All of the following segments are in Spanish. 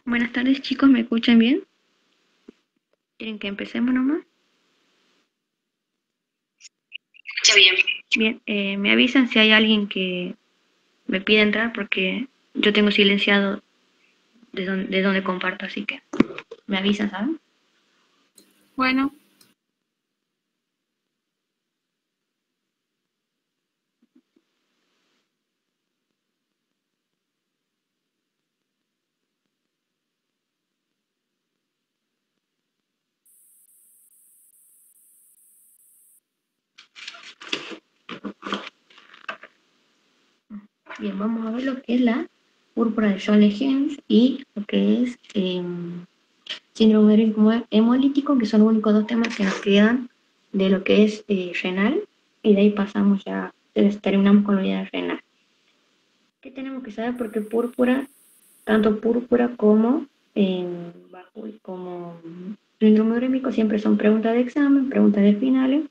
Buenas tardes, chicos, ¿me escuchan bien? ¿Quieren que empecemos nomás? Está bien. Bien, me avisan si hay alguien que me pide entrar porque yo tengo silenciado de donde comparto, así que me avisan, ¿saben? Bueno, Bien, vamos a ver lo que es la púrpura de Schoenle-Hems y lo que es síndrome hemolítico, que son los únicos dos temas que nos quedan de lo que es renal, y de ahí pasamos ya, terminamos con la unidad renal. ¿Qué tenemos que saber? Porque púrpura, tanto púrpura como como síndrome urémico siempre son preguntas de examen, preguntas de finales.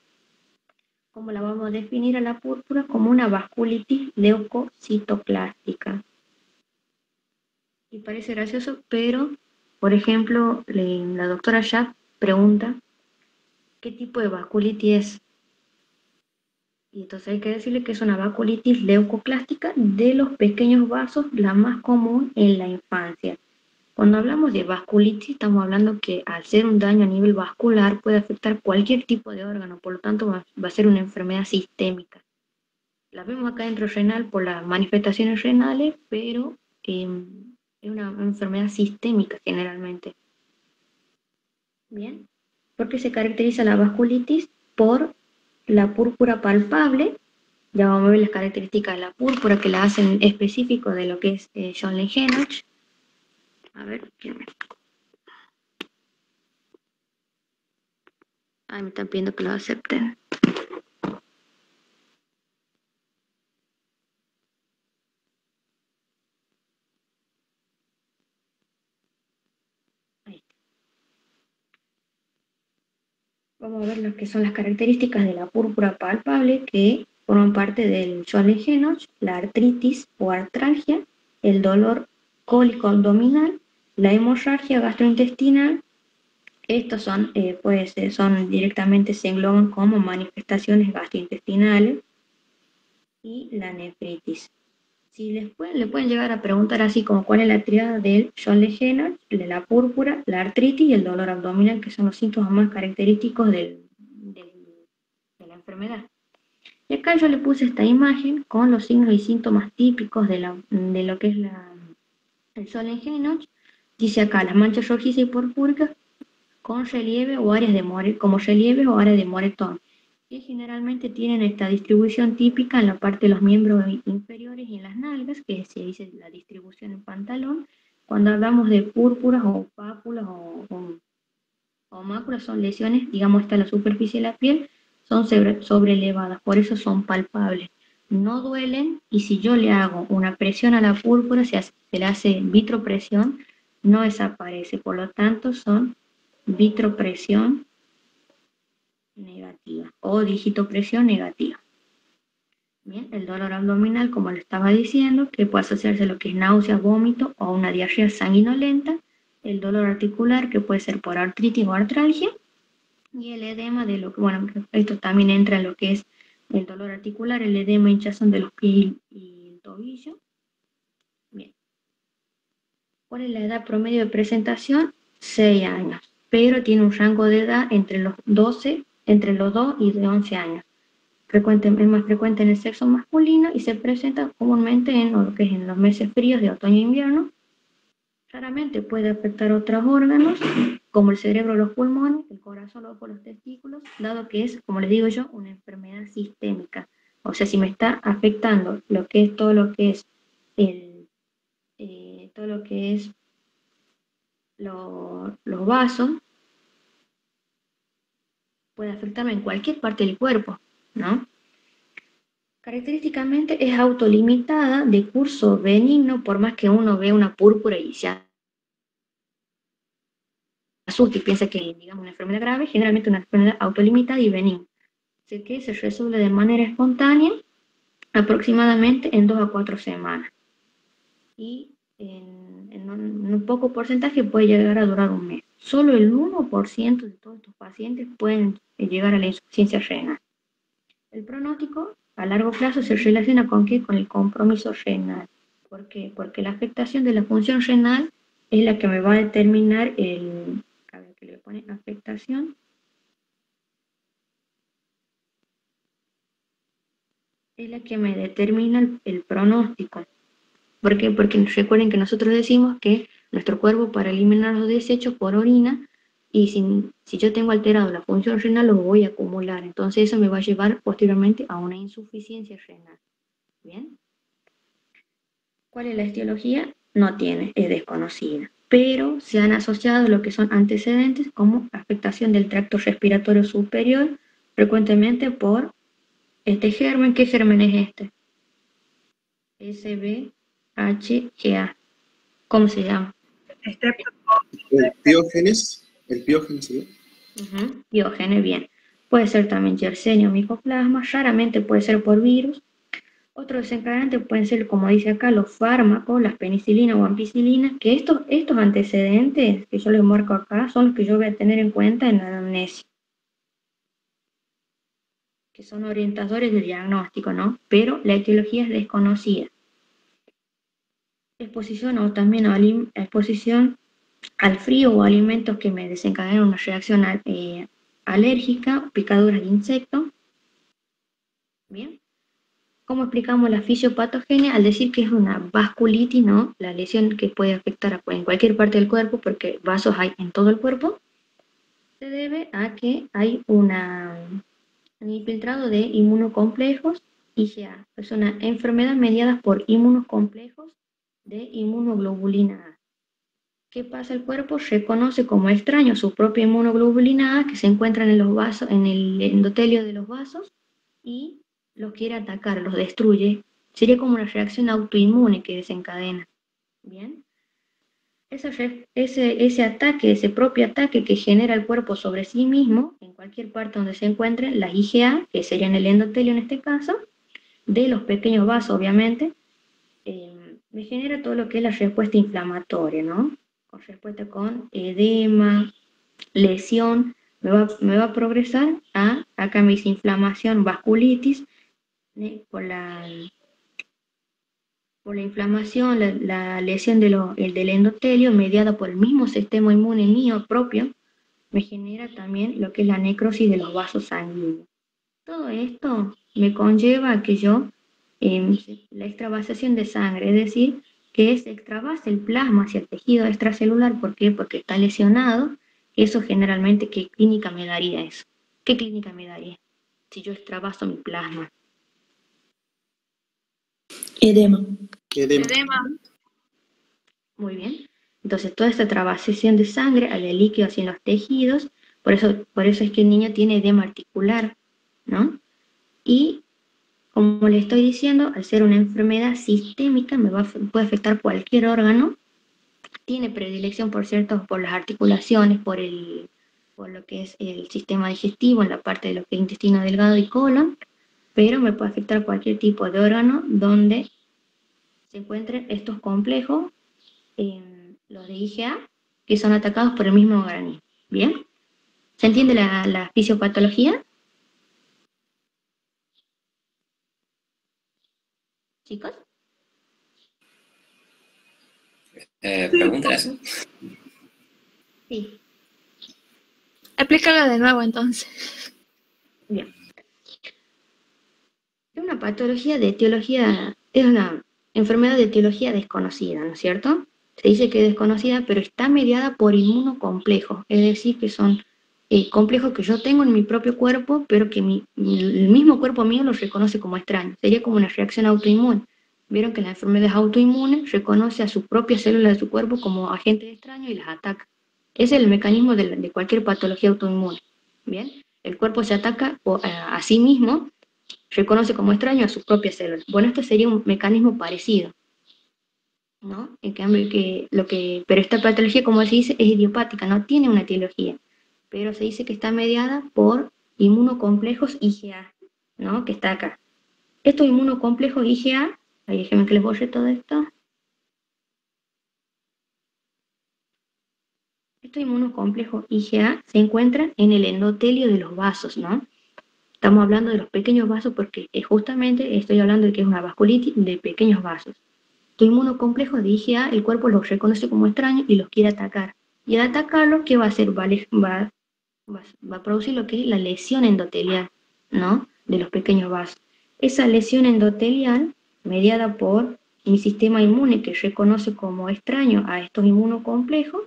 ¿Cómo la vamos a definir a la púrpura? Como una vasculitis leucocitoclástica. Y parece gracioso, pero, por ejemplo, la doctora Schaff pregunta qué tipo de vasculitis es. Y entonces hay que decirle que es una vasculitis leucoclástica de los pequeños vasos, la más común en la infancia. Cuando hablamos de vasculitis, estamos hablando que al ser un daño a nivel vascular puede afectar cualquier tipo de órgano, por lo tanto va a ser una enfermedad sistémica. La vemos acá dentro renal por las manifestaciones renales, pero es una enfermedad sistémica generalmente. Bien, ¿por qué se caracteriza la vasculitis? Por la púrpura palpable. Ya vamos a ver las características de la púrpura que la hacen específico de lo que es Schoenle-Henoch. A ver, ¿quién me... Ay, me están pidiendo que lo acepten. Ahí. Vamos a ver lo que son las características de la púrpura palpable que forman parte del Schoenle-Henoch, la artritis o artralgia, el dolor cólico abdominal, la hemorragia gastrointestinal. Estos son, son directamente se engloban como manifestaciones gastrointestinales y la nefritis. Si le pueden llegar a preguntar así como cuál es la triada del Schoenle-Henoch, de la púrpura, la artritis y el dolor abdominal, que son los síntomas más característicos de la enfermedad. Y acá yo le puse esta imagen con los signos y síntomas típicos de lo que es el Schoenle-Henoch. Dice acá las manchas rojizas y purpúricas con relieve o áreas de como relieve o áreas de moretón, que generalmente tienen esta distribución típica en la parte de los miembros inferiores y en las nalgas, que se dice la distribución en pantalón. Cuando hablamos de púrpuras o pápulas o máculas, son lesiones, digamos, hasta la superficie de la piel, son sobrelevadas, por eso son palpables. No duelen, y si yo le hago una presión a la púrpura, se le hace vitropresión, no desaparece, por lo tanto son vitropresión negativa o digitopresión negativa. Bien, el dolor abdominal, como le estaba diciendo, que puede asociarse a lo que es náusea, vómito o una diarrea sanguinolenta, el dolor articular, que puede ser por artritis o artralgia, y el edema de lo que, bueno, esto también entra en lo que es el dolor articular, el edema, hinchazón de los pies y el tobillo. Bien. ¿Cuál es la edad promedio de presentación? 6 años, pero tiene un rango de edad entre los 2 y de 11 años. Es más frecuente en el sexo masculino y se presenta comúnmente en lo que es en los meses fríos de otoño e invierno. Raramente puede afectar otros órganos, como el cerebro, los pulmones, el corazón, los ojos, los testículos, dado que es, como les digo yo, una enfermedad sistémica. O sea, si me está afectando lo que es todo lo que es todo lo que es los vasos, puede afectarme en cualquier parte del cuerpo, ¿no? Característicamente es autolimitada, de curso benigno, por más que uno ve una púrpura y se asuste y piensa que es, digamos, una enfermedad grave, generalmente una enfermedad autolimitada y benigna. Así que se resuelve de manera espontánea, aproximadamente en 2 a 4 semanas. Y en un poco porcentaje puede llegar a durar un mes. Solo el 1% de todos estos pacientes pueden llegar a la insuficiencia renal. El pronóstico a largo plazo se relaciona con ¿qué? Con el compromiso renal. ¿Por qué? Porque la afectación de la función renal es la que me va a determinar a ver, que le pone afectación, es la que me determina el pronóstico. ¿Por qué? Porque recuerden que nosotros decimos que nuestro cuerpo para eliminar los desechos por orina, y si yo tengo alterado la función renal, los voy a acumular. Entonces eso me va a llevar posteriormente a una insuficiencia renal. ¿Bien? ¿Cuál es la etiología? No tiene, es desconocida. Pero se han asociado lo que son antecedentes como afectación del tracto respiratorio superior, frecuentemente por este germen. ¿Qué germen es este? SBHGA. ¿Cómo se llama? El piógenes, ¿sí? Piógenes, bien. Puede ser también Yersinia o micoplasma, raramente puede ser por virus. Otros desencadenantes pueden ser, como dice acá, los fármacos, las penicilinas o ampicilinas, que estos antecedentes que yo les marco acá son los que yo voy a tener en cuenta en la anamnesis, que son orientadores del diagnóstico, ¿no? Pero la etiología es desconocida. Exposición o también exposición al frío o alimentos que me desencadenan una reacción alérgica, picaduras de insecto. Bien. ¿Cómo explicamos la fisiopatogenia? Al decir que es una vasculitis, ¿no? La lesión que puede afectar en cualquier parte del cuerpo, porque vasos hay en todo el cuerpo, se debe a que hay un infiltrado de inmunocomplejos IgA. Es una enfermedad mediada por inmunocomplejos de inmunoglobulina A. ¿Qué pasa? El cuerpo reconoce como extraño su propia inmunoglobulina A que se encuentran en los vasos, en el endotelio de los vasos, y los quiere atacar, los destruye. Sería como una reacción autoinmune que desencadena. Bien. Ese ataque, ese propio ataque que genera el cuerpo sobre sí mismo, en cualquier parte donde se encuentren, las IgA, que serían el endotelio en este caso, de los pequeños vasos, obviamente, me genera todo lo que es la respuesta inflamatoria, ¿no? Con respuesta con edema, lesión, me va a progresar a, acá me dice inflamación, vasculitis, por la inflamación, la lesión del endotelio mediada por el mismo sistema inmune mío propio, me genera también lo que es la necrosis de los vasos sanguíneos. Todo esto me conlleva a que yo, la extravasación de sangre, es decir, que se extravase el plasma hacia el tejido extracelular. ¿Por qué? Porque está lesionado. Eso generalmente, ¿qué clínica me daría eso? ¿Qué clínica me daría si yo extravaso mi plasma? Edema. Muy bien. Entonces, toda esta extravasación de sangre, de líquido hacia los tejidos, por eso es que el niño tiene edema articular, ¿no? Y como le estoy diciendo, al ser una enfermedad sistémica, puede afectar cualquier órgano. Tiene predilección, por cierto, por las articulaciones, por lo que es el sistema digestivo, en la parte de lo que es intestino delgado y colon, pero me puede afectar cualquier tipo de órgano donde se encuentren estos complejos, los de IgA, que son atacados por el mismo organismo. ¿Bien? ¿Se entiende la fisiopatología? ¿Chicos? ¿Preguntas? Sí. Explícala de nuevo entonces. Bien. Es una patología de etiología, es una enfermedad de etiología desconocida, ¿no es cierto? Se dice que es desconocida, pero está mediada por inmunocomplejos, es decir, que son complejos que yo tengo en mi propio cuerpo, pero que el mismo cuerpo mío los reconoce como extraños. Sería como una reacción autoinmune. Vieron que la enfermedad autoinmune reconoce a sus propias células de su cuerpo como agentes extraños y las ataca. Ese es el mecanismo de cualquier patología autoinmune. Bien, el cuerpo se ataca a sí mismo, reconoce como extraño a sus propias células. Bueno, esto sería un mecanismo parecido, ¿no? En cambio, pero esta patología, como se dice, es idiopática, no tiene una etiología, pero se dice que está mediada por inmunocomplejos IgA, ¿no? Que está acá. Estos inmunocomplejos IgA, ahí déjenme que les borre todo esto. estos inmunocomplejos IgA se encuentran en el endotelio de los vasos, ¿no? Estamos hablando de los pequeños vasos porque justamente estoy hablando de que es una vasculitis de pequeños vasos. Estos inmunocomplejos de IgA, el cuerpo los reconoce como extraños y los quiere atacar. Y al atacarlos, ¿qué va a hacer? Va a producir lo que es la lesión endotelial, ¿no? De los pequeños vasos. Esa lesión endotelial, mediada por mi sistema inmune que reconoce como extraño a estos inmunocomplejos,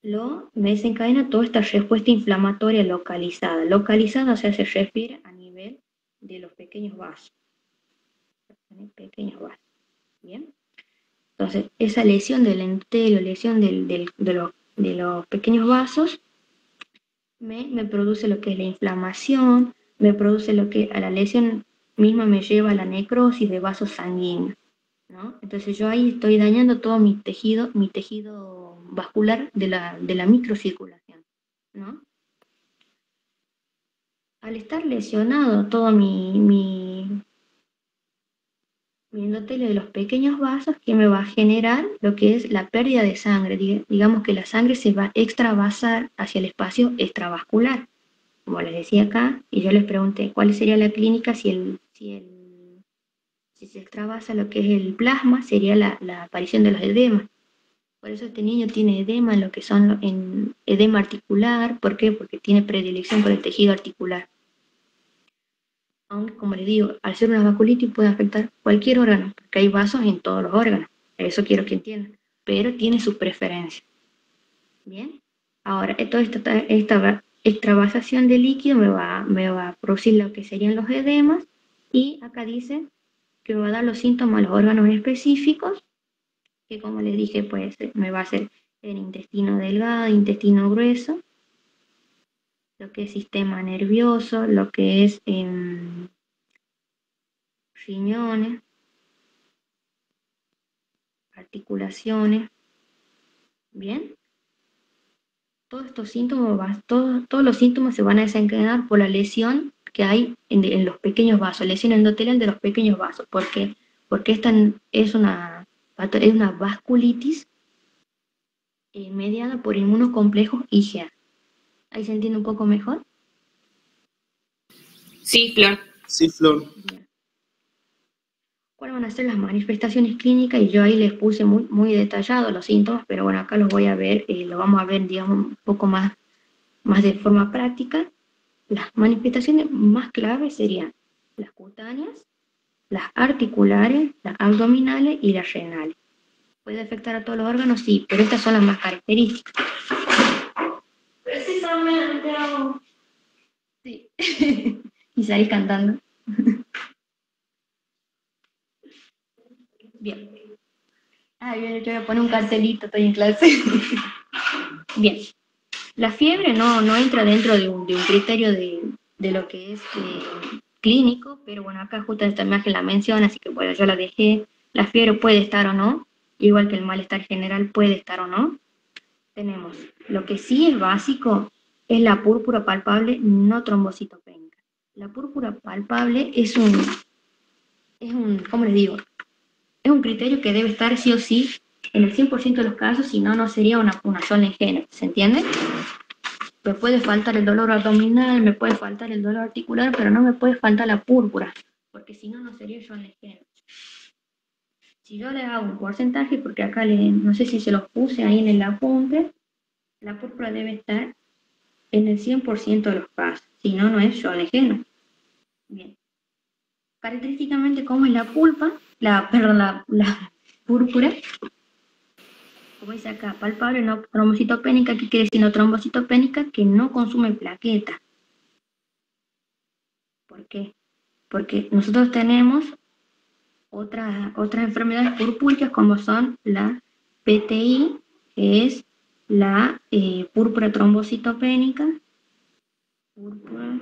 me desencadena toda esta respuesta inflamatoria localizada. Localizada, o sea, se refiere a nivel de los pequeños vasos. Pequeños vasos. ¿Bien? Entonces, esa lesión del endotelio, lesión de los pequeños vasos, me produce lo que es la inflamación, me produce lo que a la lesión misma me lleva a la necrosis de vasos sanguíneos, ¿no? Entonces yo ahí estoy dañando todo mi tejido vascular de la microcirculación, ¿no? Al estar lesionado todo mi endotelio de los pequeños vasos, que me va a generar lo que es la pérdida de sangre. Digamos que la sangre se va a extravasar hacia el espacio extravascular, como les decía acá, y yo les pregunté cuál sería la clínica si se extravasa lo que es el plasma, sería la aparición de los edemas. Por eso este niño tiene edema en lo que son en edema articular. ¿Por qué? Porque tiene predilección por el tejido articular. Aunque, como les digo, al ser una vasculitis puede afectar cualquier órgano, porque hay vasos en todos los órganos. Eso quiero que entiendan. Pero tiene su preferencia. Bien. Ahora, toda esta extravasación de líquido me va a producir lo que serían los edemas. Y acá dice que me va a dar los síntomas a los órganos específicos, que como les dije, pues me va a hacer el intestino delgado, intestino grueso, lo que es sistema nervioso, lo que es riñones, articulaciones. Bien. Todos estos síntomas, todos los síntomas se van a desencadenar por la lesión que hay en los pequeños vasos, lesión endotelial de los pequeños vasos. ¿Por qué? Porque esta es una vasculitis mediada por inmunocomplejos IgA. ¿Ahí se entiende un poco mejor? Sí, Flor. Sí, Flor. Bien. ¿Cuáles van a ser las manifestaciones clínicas? Y yo ahí les puse muy, muy detallado los síntomas, pero bueno, acá los voy a ver, lo vamos a ver, digamos, un poco más de forma práctica. Las manifestaciones más claves serían las cutáneas, las articulares, las abdominales y las renales. ¿Puede afectar a todos los órganos? Sí, pero estas son las más características. Precisamente. Sí. Y salís cantando. Bien. Bien, yo voy a poner un cartelito, estoy en clase. Bien. La fiebre no entra dentro de un criterio de lo que es clínico, pero bueno, acá justo esta imagen la menciona, así que bueno, yo la dejé. La fiebre puede estar o no, igual que el malestar general puede estar o no. Tenemos, lo que sí es básico es la púrpura palpable no trombocitopénica. La púrpura palpable es un, ¿cómo les digo? Es un criterio que debe estar sí o sí en el 100% de los casos, si no, no sería una Sjogren, ¿se entiende? Me puede faltar el dolor abdominal, me puede faltar el dolor articular, pero no me puede faltar la púrpura, porque si no, no sería Sjogren. Si yo le hago un porcentaje, porque acá no sé si se los puse ahí en el apunte, la púrpura debe estar en el 100% de los casos, si no, no es Sjogren. Bien. Característicamente, ¿cómo es la pulpa? La púrpura. Como dice acá, palpable no trombocitopénica, ¿qué quiere decir no trombocitopénica? Que no consume plaqueta. ¿Por qué? Porque nosotros tenemos otras enfermedades purpúricas como son la PTI, que es la púrpura trombocitopénica, púrpura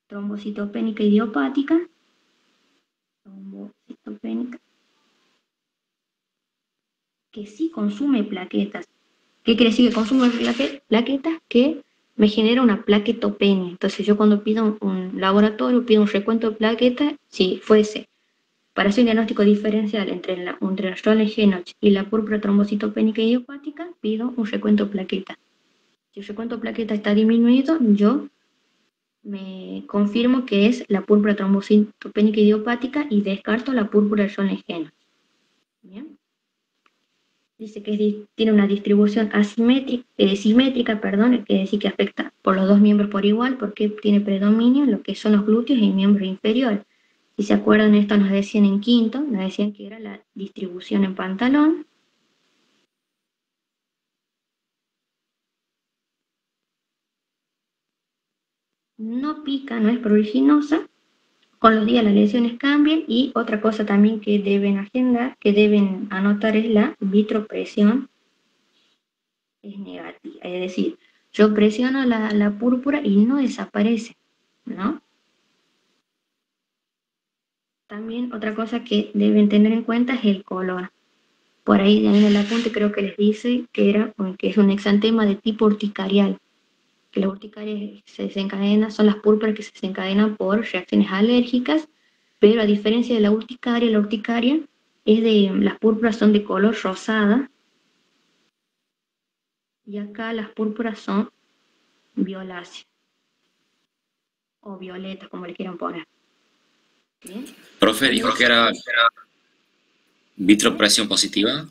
trombocitopénica idiopática, trombocitopénica, que sí consume plaquetas. ¿Qué quiere decir que consume plaquetas? Que me genera una plaquetopenia. Entonces yo cuando pido un laboratorio, pido un recuento de plaquetas, si fuese Para hacer un diagnóstico diferencial entre el Röntgen-Henoch y la púrpura trombocitopénica idiopática, pido un recuento plaqueta. Si el recuento plaqueta está disminuido, yo me confirmo que es la púrpura trombocitopénica idiopática y descarto la púrpura del Röntgen-Henoch. Bien. Dice que tiene una distribución simétrica, quiere decir que afecta por los dos miembros por igual, porque tiene predominio en lo que son los glúteos y miembros inferiores. Si se acuerdan, esto nos decían en quinto, nos decían que era la distribución en pantalón. No pica, no es pruriginosa. Con los días las lesiones cambian, y otra cosa también que deben agendar, que deben anotar, es la vitropresión es negativa. Es decir, yo presiono la púrpura y no desaparece, ¿no? También otra cosa que deben tener en cuenta es el color. Por ahí en el apunte creo que les dice que es un exantema de tipo urticarial. Que la urticaria son las púrpuras que se desencadenan por reacciones alérgicas, pero a diferencia de la urticaria las púrpuras son de color rosada, y acá las púrpuras son violáceas o violetas, como le quieran poner. ¿Bien? Profe, dijo que era vitropresión positiva.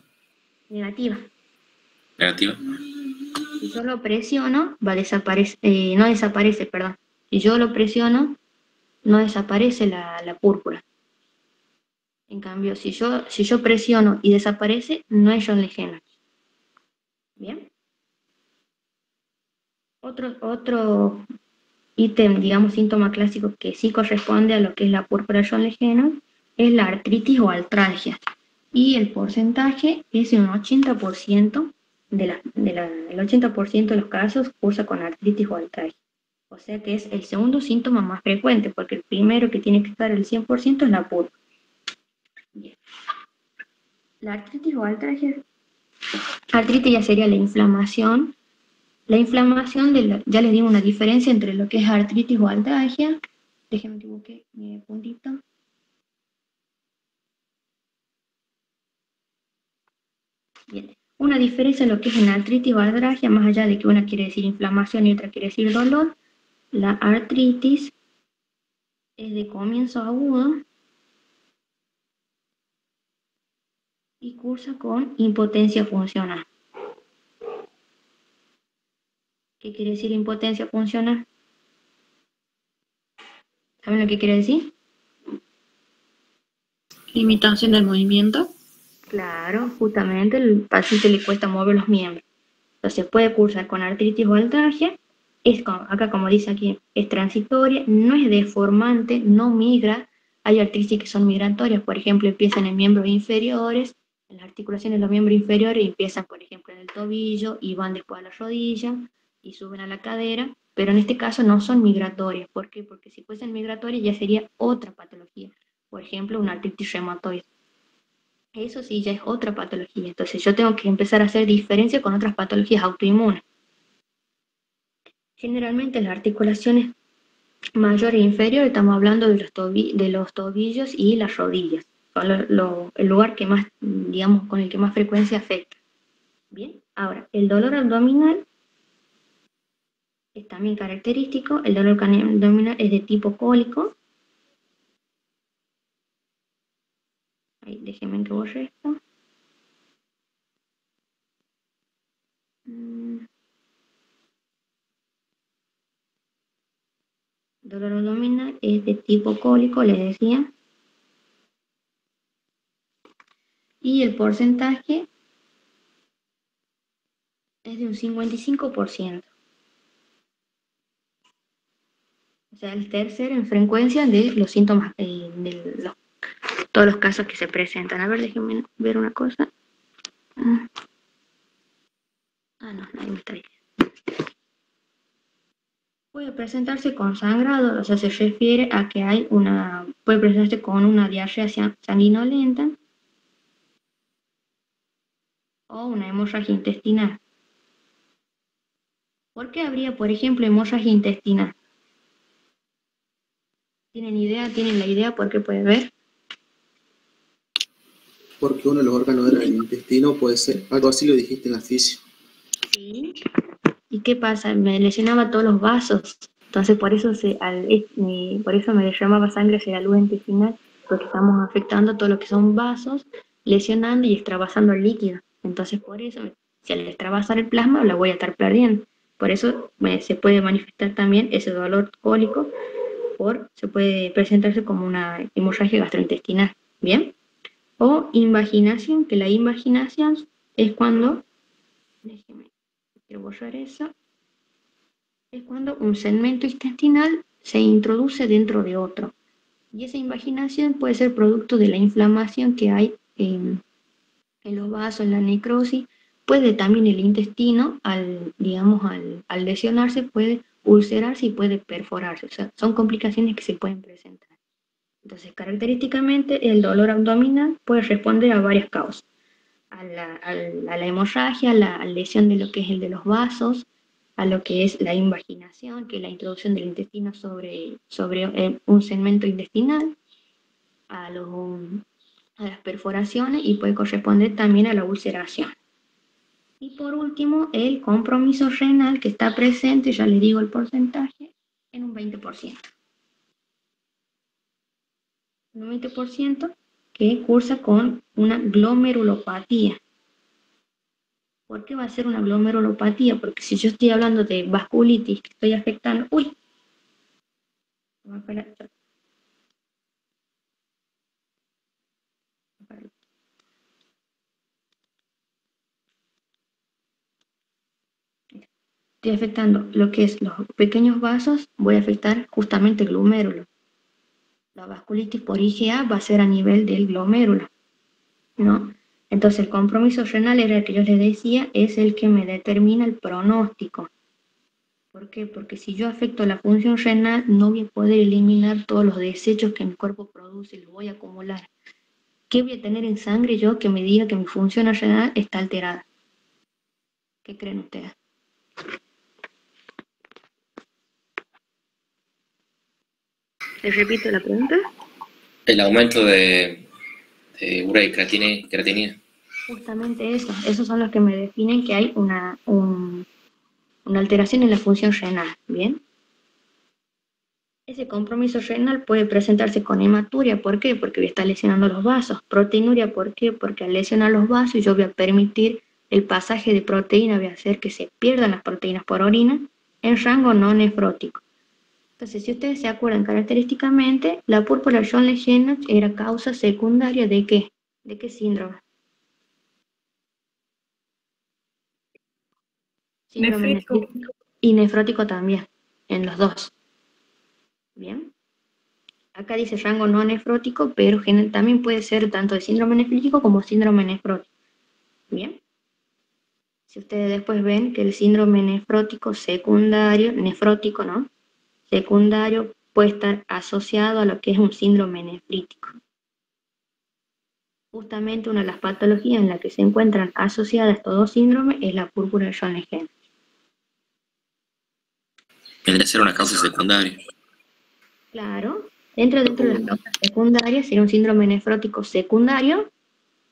Negativa. Negativa. Si yo lo presiono, no desaparece, perdón. Si yo lo presiono, no desaparece la púrpura. En cambio, si yo presiono y desaparece, no es Röntgen. ¿Bien? Otro ítem, digamos, síntoma clásico que sí corresponde a lo que es la púrpura Röntgen es la artritis o artralgia. Y el porcentaje es un 80%, el 80% de los casos cursa con artritis o artralgia. O sea que es el segundo síntoma más frecuente, porque el primero que tiene que estar el 100% es la púrpura. Bien. La artritis o artralgia, artritis ya sería la inflamación. La inflamación, ya les digo una diferencia entre lo que es artritis o artralgia. Déjenme equivoqué mi puntito. Bien. Una diferencia en lo que es en artritis o artralgia, más allá de que una quiere decir inflamación y otra quiere decir dolor, la artritis es de comienzo agudo y cursa con impotencia funcional. ¿Qué quiere decir impotencia funcional? ¿Saben lo que quiere decir? Limitación del movimiento. Claro, justamente el paciente le cuesta mover los miembros. Entonces puede cursar con artritis o artralgia. Acá, como dice aquí, es transitoria, no es deformante, no migra. Hay artritis que son migratorias, por ejemplo, empiezan en miembros inferiores, en las articulaciones de los miembros inferiores, y empiezan, por ejemplo, en el tobillo y van después a la rodilla y suben a la cadera, pero en este caso no son migratorias. ¿Por qué? Porque si fuesen migratorias ya sería otra patología, por ejemplo, una artritis reumatoide. Eso sí ya es otra patología, entonces yo tengo que empezar a hacer diferencia con otras patologías autoinmunes. Generalmente las articulaciones mayores e inferiores, estamos hablando de los tobillos y las rodillas, son el lugar que más, digamos, con el que más frecuencia afecta. Bien, ahora, el dolor abdominal es también característico. El dolor abdominal es de tipo cólico. Ahí, déjenme que borre esto. Dolor abdominal es de tipo cólico, les decía. Y el porcentaje es de un 55%. O sea, el tercero en frecuencia de los síntomas, todos los casos que se presentan. A ver, déjenme ver una cosa. No, ahí me está diciendo. Puede presentarse con sangrado, o sea, se refiere a que puede presentarse con una diarrea sanguinolenta o una hemorragia intestinal. ¿Por qué habría, por ejemplo, hemorragia intestinal? ¿Tienen la idea por qué puede haber? porque uno de los órganos era el intestino, puede ser. Algo así lo dijiste en la física. Sí. ¿Y qué pasa? Me lesionaba todos los vasos. Entonces por eso por eso me derramaba sangre hacia la luz intestinal, porque estamos afectando todo lo que son vasos, lesionando y extravasando el líquido. Entonces por eso, si al extravasar el plasma, lo voy a estar perdiendo. Por eso se puede manifestar también ese dolor cólico, se puede presentarse como una hemorragia gastrointestinal. ¿Bien? O invaginación, que la invaginación es cuando, déjeme, quiero borrar eso, es cuando un segmento intestinal se introduce dentro de otro. Y esa invaginación puede ser producto de la inflamación que hay en los vasos, en la necrosis. Puede también el intestino, al lesionarse, puede ulcerarse y puede perforarse. O sea, son complicaciones que se pueden presentar. Entonces, característicamente, el dolor abdominal puede responder a varias causas. A la hemorragia, a la lesión de lo que es el de los vasos, a lo que es la invaginación, que es la introducción del intestino sobre un segmento intestinal, a, a las perforaciones y puede corresponder también a la ulceración. Y por último, el compromiso renal que está presente, ya les digo el porcentaje, en un 20%. Un 20% que cursa con una glomerulopatía. ¿Por qué va a ser una glomerulopatía? Porque si yo estoy hablando de vasculitis, que estoy afectando... ¡Uy! Estoy afectando lo que es los pequeños vasos, voy a afectar justamente el glomérulo. La vasculitis por IgA va a ser a nivel del glomérulo, ¿no? Entonces el compromiso renal era el que yo les decía, es el que me determina el pronóstico. ¿Por qué? Porque si yo afecto la función renal, no voy a poder eliminar todos los desechos que mi cuerpo produce, los voy a acumular. ¿Qué voy a tener en sangre yo que me diga que mi función renal está alterada? ¿Qué creen ustedes? Les repito la pregunta. El aumento de urea y creatinina. Justamente eso, esos son los que me definen que hay una alteración en la función renal, ¿bien? Ese compromiso renal puede presentarse con hematuria, ¿por qué? Porque voy a estar lesionando los vasos. Proteinuria, ¿por qué? Porque al lesionar los vasos yo voy a permitir el pasaje de proteína, voy a hacer que se pierdan las proteínas por orina en rango no nefrótico. Entonces, si ustedes se acuerdan característicamente, la púrpura Jones-Lennox era causa secundaria ¿de qué? ¿De qué síndrome? Síndrome nefrítico. Y nefrótico también, en los dos. Bien. Acá dice rango no nefrótico, pero también puede ser tanto de síndrome nefrítico como síndrome nefrótico. Bien. Si ustedes después ven que el síndrome nefrótico secundario, nefrótico, ¿no? Secundario puede estar asociado a lo que es un síndrome nefrítico. Justamente una de las patologías en las que se encuentran asociadas estos dos síndromes es la púrpura de Jones-Lennox. Tendría que ser una causa secundaria. Claro, dentro de las causas secundarias sería un síndrome nefrótico secundario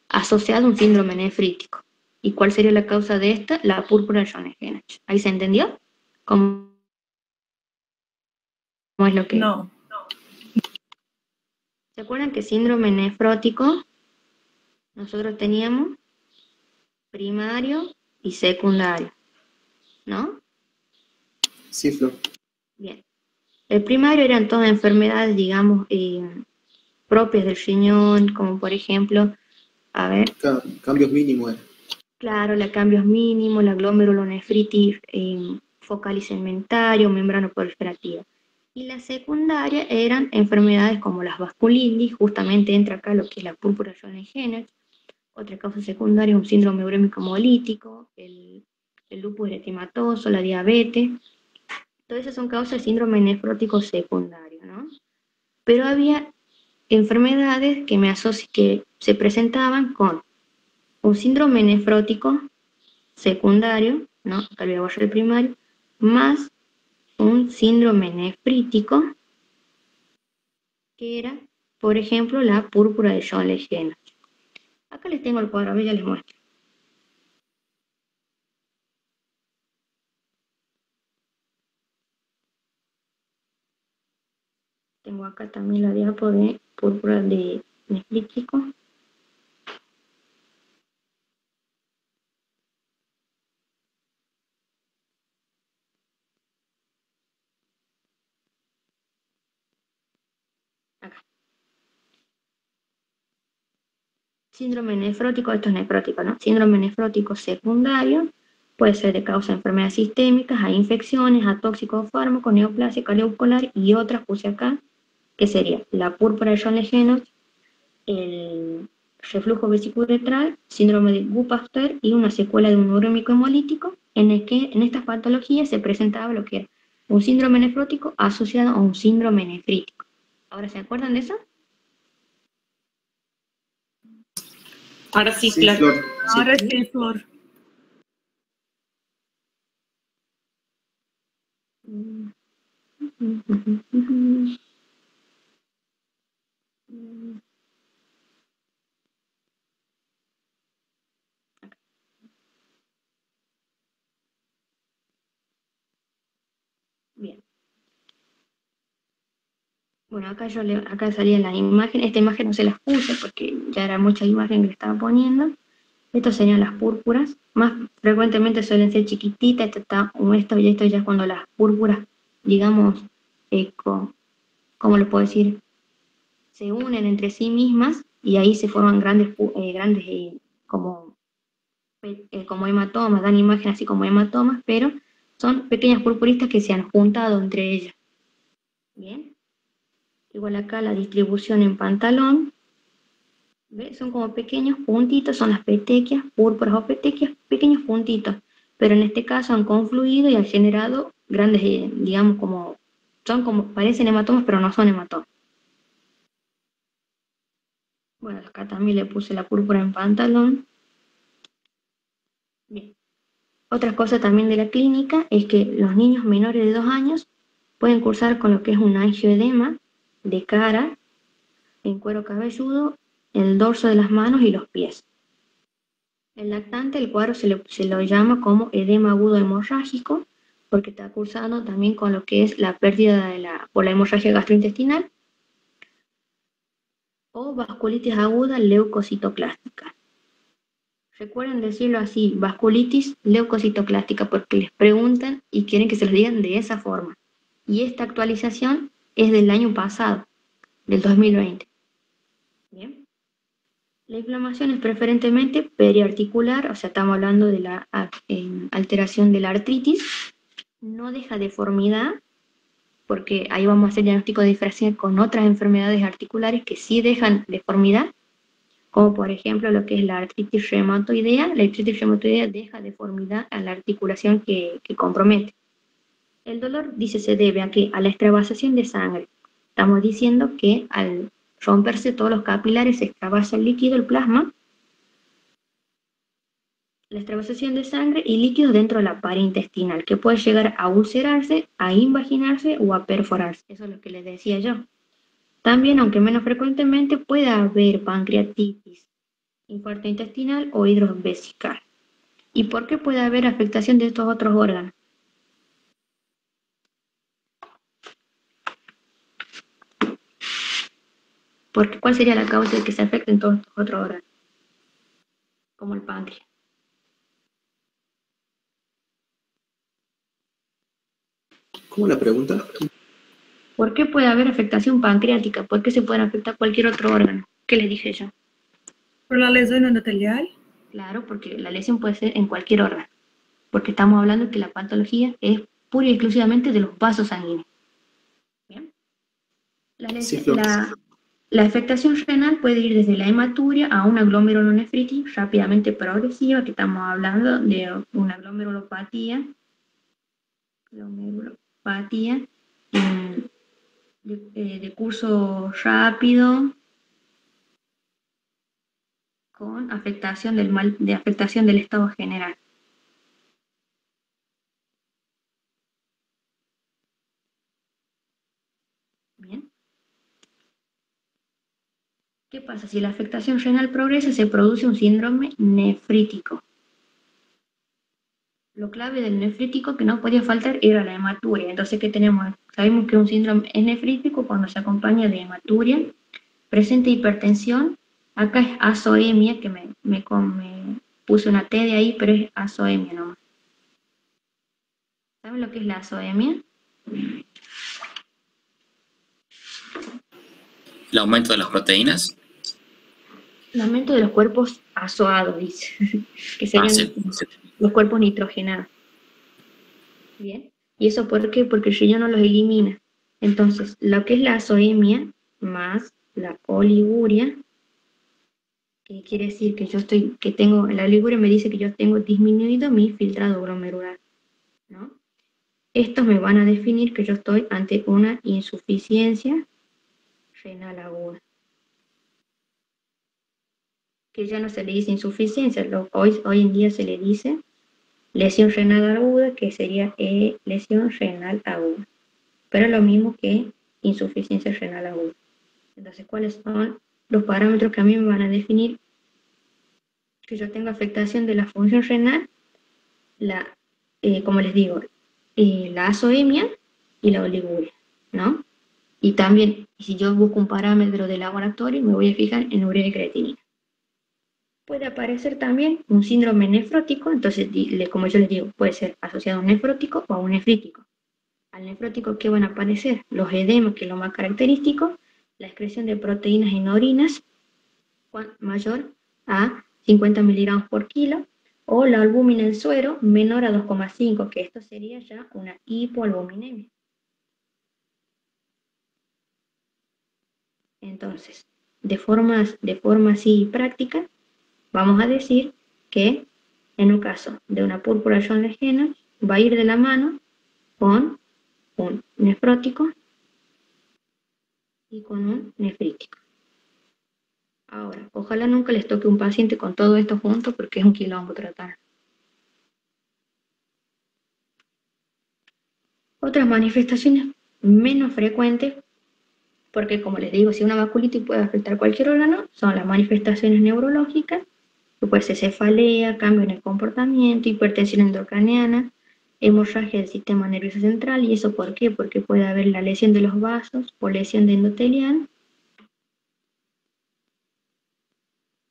asociado a un síndrome nefrítico. ¿Y cuál sería la causa de esta? La púrpura de Jones-Lennox. ¿Ahí se entendió? ¿Cómo es lo que...? No. ¿Se acuerdan que síndrome nefrótico nosotros teníamos primario y secundario, ¿no? Sí, Flor. Bien. El primario eran todas enfermedades, digamos, propias del riñón, como por ejemplo, a ver... Cambios mínimos. Claro, los cambios mínimos, la glomerulonefritis focal y segmentario, membrana proliferativa. Y la secundaria eran enfermedades como las vasculitis, justamente entra acá lo que es la púrpura Jones-Lennox. Otra causa secundaria es un síndrome urémico hemolítico, el lupus eritematoso, la diabetes. Todas esas son causas de síndrome nefrótico secundario, ¿no? Pero había enfermedades que se presentaban con un síndrome nefrótico secundario, ¿no? Acá le voy a borrar el primario, más un síndrome nefrítico, que era, por ejemplo, la púrpura de Jones-Lennox. Acá les tengo el cuadro, a ver, ya les muestro. Tengo acá también la diapo de púrpura de nefrítico. Acá. Síndrome nefrótico, esto es nefrótico, ¿no? Síndrome nefrótico secundario puede ser de causa de enfermedades sistémicas, a infecciones, a tóxicos fármacos, neoplasia cardiovascular y otras, puse acá, que sería la púrpura de John-Legend, el reflujo vesicouretral, síndrome de Goodpasteur y una secuela de un urémico hemolítico, en el que en estas patologías se presentaba lo que era un síndrome nefrótico asociado a un síndrome nefrítico. ¿Ahora se acuerdan de eso? Ahora sí, Sí, claro. Flor. Sí. Ahora sí, Flor. Bien. Bueno, acá salían las imágenes. Esta imagen no se las puse porque ya era mucha imagen que le estaba poniendo. Estos serían las púrpuras. Más frecuentemente suelen ser chiquititas. Esto ya es cuando las púrpuras, digamos, ¿cómo lo puedo decir? Se unen entre sí mismas y ahí se forman grandes como hematomas, dan imagen así como hematomas, pero son pequeñas purpuritas que se han juntado entre ellas. Bien. Igual acá la distribución en pantalón. ¿Ve? Son como pequeños puntitos, son las petequias, púrpuras o petequias, pequeños puntitos, pero en este caso han confluido y han generado grandes, digamos, parecen hematomas, pero no son hematomas. Bueno, acá también le puse la púrpura en pantalón. Bien. Otra cosa también de la clínica es que los niños menores de 2 años pueden cursar con lo que es un angioedema de cara, en cuero cabelludo, el dorso de las manos y los pies. El lactante, el cuadro se lo llama como edema agudo hemorrágico, porque está cursado también con lo que es la pérdida por la hemorragia gastrointestinal o vasculitis aguda leucocitoclástica. Recuerden decirlo así, vasculitis leucocitoclástica, porque les preguntan y quieren que se los digan de esa forma. Y esta actualización es del año pasado, del 2020. Bien. La inflamación es preferentemente periarticular, o sea, estamos hablando de la alteración de la artritis. No deja deformidad, porque ahí vamos a hacer diagnóstico de diferenciación con otras enfermedades articulares que sí dejan deformidad, como por ejemplo lo que es la artritis reumatoidea. La artritis reumatoidea deja deformidad a la articulación que compromete. El dolor, dice, se debe a que a la extravasación de sangre. Estamos diciendo que al romperse todos los capilares se extravasa el líquido, el plasma, la extravasación de sangre y líquidos dentro de la pared intestinal, que puede llegar a ulcerarse, a invaginarse o a perforarse. Eso es lo que les decía yo. También, aunque menos frecuentemente, puede haber pancreatitis, infarto intestinal o hidrovesical. ¿Y por qué puede haber afectación de estos otros órganos? Porque, ¿cuál sería la causa de que se afecten todos estos otros órganos? Como el páncreas. ¿Cómo la pregunta? ¿Por qué puede haber afectación pancreática? ¿Por qué se puede afectar cualquier otro órgano? ¿Qué les dije yo? ¿Por la lesión endotelial? Claro, porque la lesión puede ser en cualquier órgano. Porque estamos hablando que la patología es pura y exclusivamente de los vasos sanguíneos. ¿Bien? Sí, Flor. La afectación renal puede ir desde la hematuria a una glomerulonefritis rápidamente progresiva, que estamos hablando de una glomerulopatía de curso rápido con afectación afectación del estado general. Bien. ¿Qué pasa? Si la afectación renal progresa, se produce un síndrome nefrítico. Lo clave del nefrítico que no podía faltar era la hematuria. Entonces, ¿qué tenemos? Sabemos que un síndrome es nefrítico cuando se acompaña de hematuria, presenta hipertensión. Acá es azoemia, que me puse una T de ahí, pero es azoemia nomás. ¿Saben lo que es la azoemia? El aumento de las proteínas. El aumento de los cuerpos azoados, dice, que serían Sí. los cuerpos nitrogenados. Bien, ¿y eso por qué? Porque el riñón no los elimina. Entonces, lo que es la azoemia más la oliguria, que quiere decir que tengo, la oliguria me dice que yo tengo disminuido mi filtrado glomerular, ¿no? Estos me van a definir que yo estoy ante una insuficiencia renal aguda. Que ya no se le dice insuficiencia, hoy en día se le dice lesión renal aguda, que sería lesión renal aguda. Pero es lo mismo que insuficiencia renal aguda. Entonces, ¿cuáles son los parámetros que a mí me van a definir que yo tengo afectación de la función renal? Como les digo, la azoemia y la oliguria, ¿no? Y también, si yo busco un parámetro de laboratorio, me voy a fijar en urea y creatinina. Puede aparecer también un síndrome nefrótico, entonces, como yo les digo, puede ser asociado a un nefrótico o a un nefrítico. Al nefrótico, ¿qué van a aparecer? Los edemas, que es lo más característico, la excreción de proteínas en orinas mayor a 50 miligramos por kilo, o la albúmina en suero menor a 2,5, que esto sería ya una hipoalbuminemia. Entonces, de forma así práctica, vamos a decir que en un caso de una púrpura Jones-Lehmann va a ir de la mano con un nefrótico y con un nefrítico. Ahora, ojalá nunca les toque un paciente con todo esto junto porque es un quilombo tratar. Otras manifestaciones menos frecuentes, porque como les digo, si una vasculitis puede afectar cualquier órgano, son las manifestaciones neurológicas, que puede ser cefalea, cambio en el comportamiento, hipertensión endocraneana, hemorragia del sistema nervioso central. ¿Y eso por qué? Porque puede haber la lesión de los vasos o lesión de endotelial.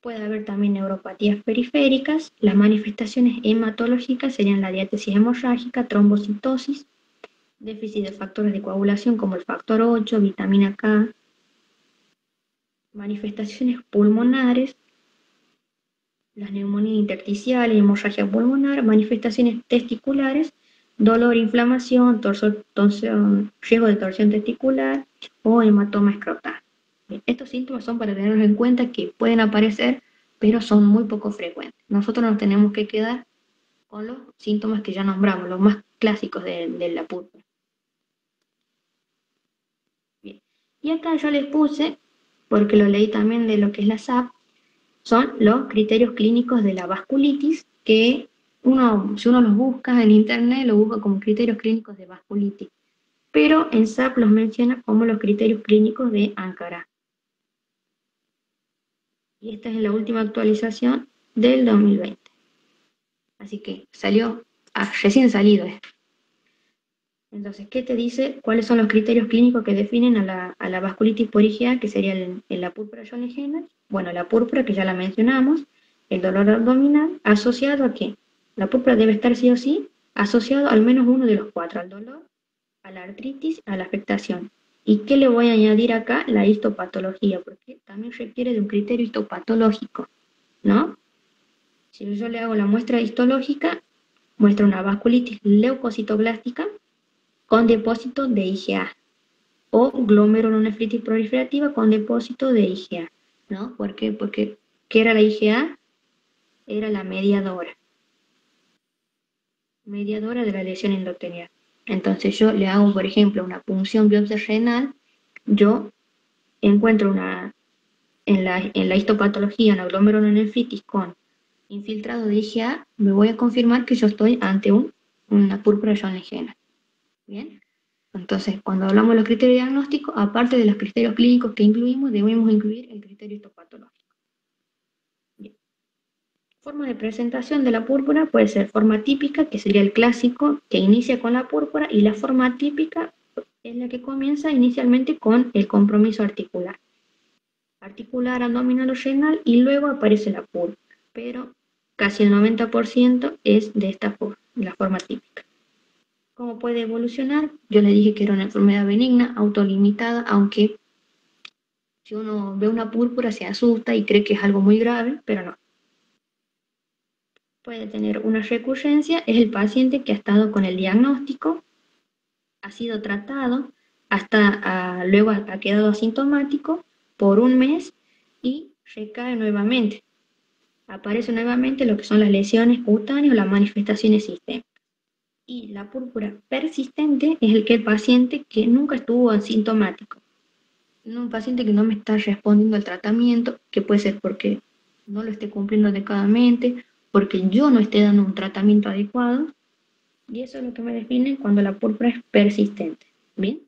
Puede haber también neuropatías periféricas. Las manifestaciones hematológicas serían la diátesis hemorrágica, trombocitosis, déficit de factores de coagulación como el factor 8, vitamina K. Manifestaciones pulmonares, las neumonías intersticiales, hemorragia pulmonar. Manifestaciones testiculares, dolor, inflamación, riesgo de torsión testicular o hematoma escrotal. Estos síntomas son para tenerlos en cuenta, que pueden aparecer, pero son muy poco frecuentes. Nosotros nos tenemos que quedar con los síntomas que ya nombramos, los más clásicos de la púrpura. Bien. Y acá yo les puse, porque lo leí también de lo que es la SAP, son los criterios clínicos de la vasculitis, que si uno los busca en internet, lo busca como criterios clínicos de vasculitis. Pero en SAP los menciona como los criterios clínicos de Ankara. Y esta es la última actualización del 2020. Así que recién salido esto. Entonces, ¿qué te dice? ¿Cuáles son los criterios clínicos que definen a la vasculitis por IgA, que sería en la púrpura Jones-Lehmann? Bueno, la púrpura, que ya la mencionamos, el dolor abdominal, ¿asociado a qué? La púrpura debe estar sí o sí asociado al menos uno de los cuatro: al dolor, a la artritis, a la afectación. ¿Y qué le voy a añadir acá? La histopatología, porque también requiere de un criterio histopatológico, ¿no? Si yo le hago la muestra histológica, muestra una vasculitis leucocitoblástica con depósito de IgA, o glomerulonefritis proliferativa con depósito de IgA, ¿no? ¿Por qué? Porque, ¿qué era la IgA? Era la mediadora de la lesión endotelial. Entonces yo le hago, por ejemplo, una punción biopsia renal, yo encuentro en la histopatología una glomerulonefritis con infiltrado de IgA, me voy a confirmar que yo estoy ante una púrpura Jones-Lehmann. Bien. Entonces, cuando hablamos de los criterios diagnósticos, aparte de los criterios clínicos que incluimos, debemos incluir el criterio histopatológico. Bien. Forma de presentación de la púrpura puede ser forma típica, que sería el clásico, que inicia con la púrpura, y la forma atípica es la que comienza inicialmente con el compromiso articular. Articular, abdominal o renal, y luego aparece la púrpura, pero casi el 90% es de esta forma, la forma típica. ¿Cómo puede evolucionar? Yo le dije que era una enfermedad benigna, autolimitada, aunque si uno ve una púrpura se asusta y cree que es algo muy grave, pero no. Puede tener una recurrencia, es el paciente que ha estado con el diagnóstico, ha sido tratado, luego ha quedado asintomático por un mes y recae nuevamente. Aparece nuevamente lo que son las lesiones cutáneas o las manifestaciones sistémicas. Y la púrpura persistente es el paciente que nunca estuvo asintomático. Un paciente que no me está respondiendo al tratamiento, que puede ser porque no lo esté cumpliendo adecuadamente, porque yo no esté dando un tratamiento adecuado, y eso es lo que me define cuando la púrpura es persistente. ¿Bien?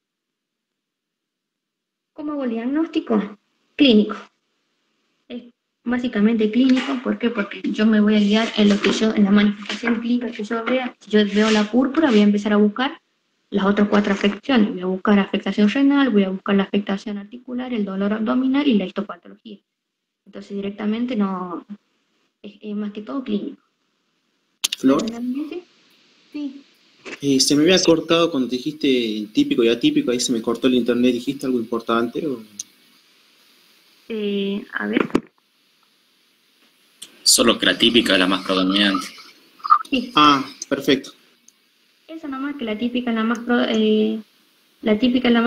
¿Cómo hago el diagnóstico? Clínico. Es básicamente clínico, ¿por qué? Porque yo me voy a guiar en la manifestación clínica que yo vea. Si yo veo la púrpura, voy a empezar a buscar las otras 4 afecciones. Voy a buscar afectación renal, voy a buscar la afectación articular, el dolor abdominal y la histopatología. Entonces directamente no, es más que todo clínico. Flor, Sí. se me había cortado cuando dijiste típico y atípico, ahí se me cortó el internet, ¿dijiste algo importante? A ver. Solo que la típica es la más predominante. Sí. Ah, perfecto. Eso nomás, que la típica es la más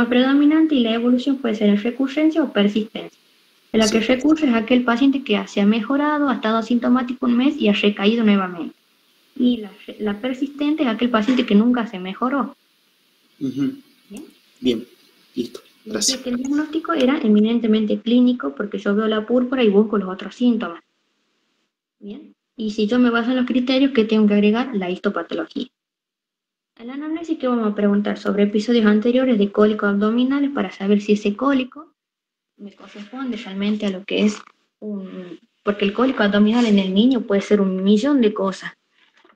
predominante, y la evolución puede ser en recurrencia o persistencia. En la que recurre es aquel paciente que se ha mejorado, ha estado asintomático un mes y ha recaído nuevamente. Y la persistente es aquel paciente que nunca se mejoró. ¿Bien? Bien, listo. Gracias. Decía que el diagnóstico era eminentemente clínico porque yo veo la púrpura y busco los otros síntomas. ¿Bien? Y si yo me baso en los criterios, ¿qué tengo que agregar? La histopatología. En la anamnesis, ¿qué vamos a preguntar? Sobre episodios anteriores de cólicos abdominales para saber si ese cólico me corresponde realmente a lo que es porque el cólico abdominal en el niño puede ser un millón de cosas.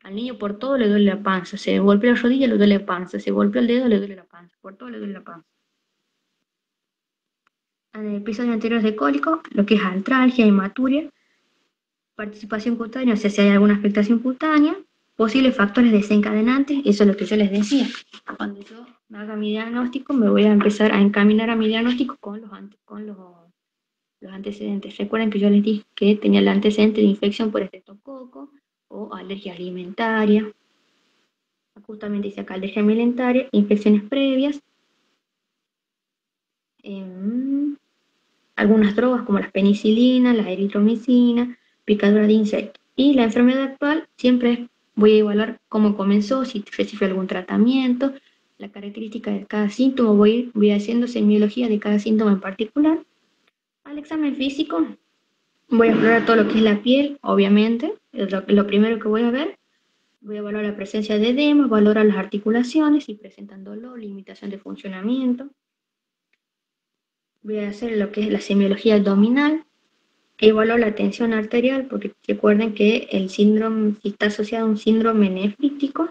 Al niño por todo le duele la panza, se golpea la rodilla, le duele la panza, se golpea el dedo, le duele la panza, por todo le duele la panza. En episodios anteriores de cólico, lo que es artralgia, hematuria, participación cutánea, o sea, si hay alguna afectación cutánea, posibles factores desencadenantes, eso es lo que yo les decía. Cuando yo haga mi diagnóstico, me voy a empezar a encaminar a mi diagnóstico con los antecedentes. Recuerden que yo les dije que tenía el antecedente de infección por estreptococo o alergia alimentaria. Justamente dice acá alergia alimentaria, infecciones previas, algunas drogas como las penicilinas, la eritromicina, picadura de insectos. Y la enfermedad actual siempre voy a evaluar cómo comenzó, si recibió algún tratamiento, la característica de cada síntoma, voy haciendo semiología de cada síntoma en particular. Al examen físico voy a explorar todo lo que es la piel, obviamente, es lo primero que voy a ver. Voy a evaluar la presencia de edema, valorar las articulaciones, si presentan dolor, limitación de funcionamiento. Voy a hacer lo que es la semiología abdominal, evaluar la tensión arterial, porque recuerden que el síndrome, si está asociado a un síndrome nefrítico,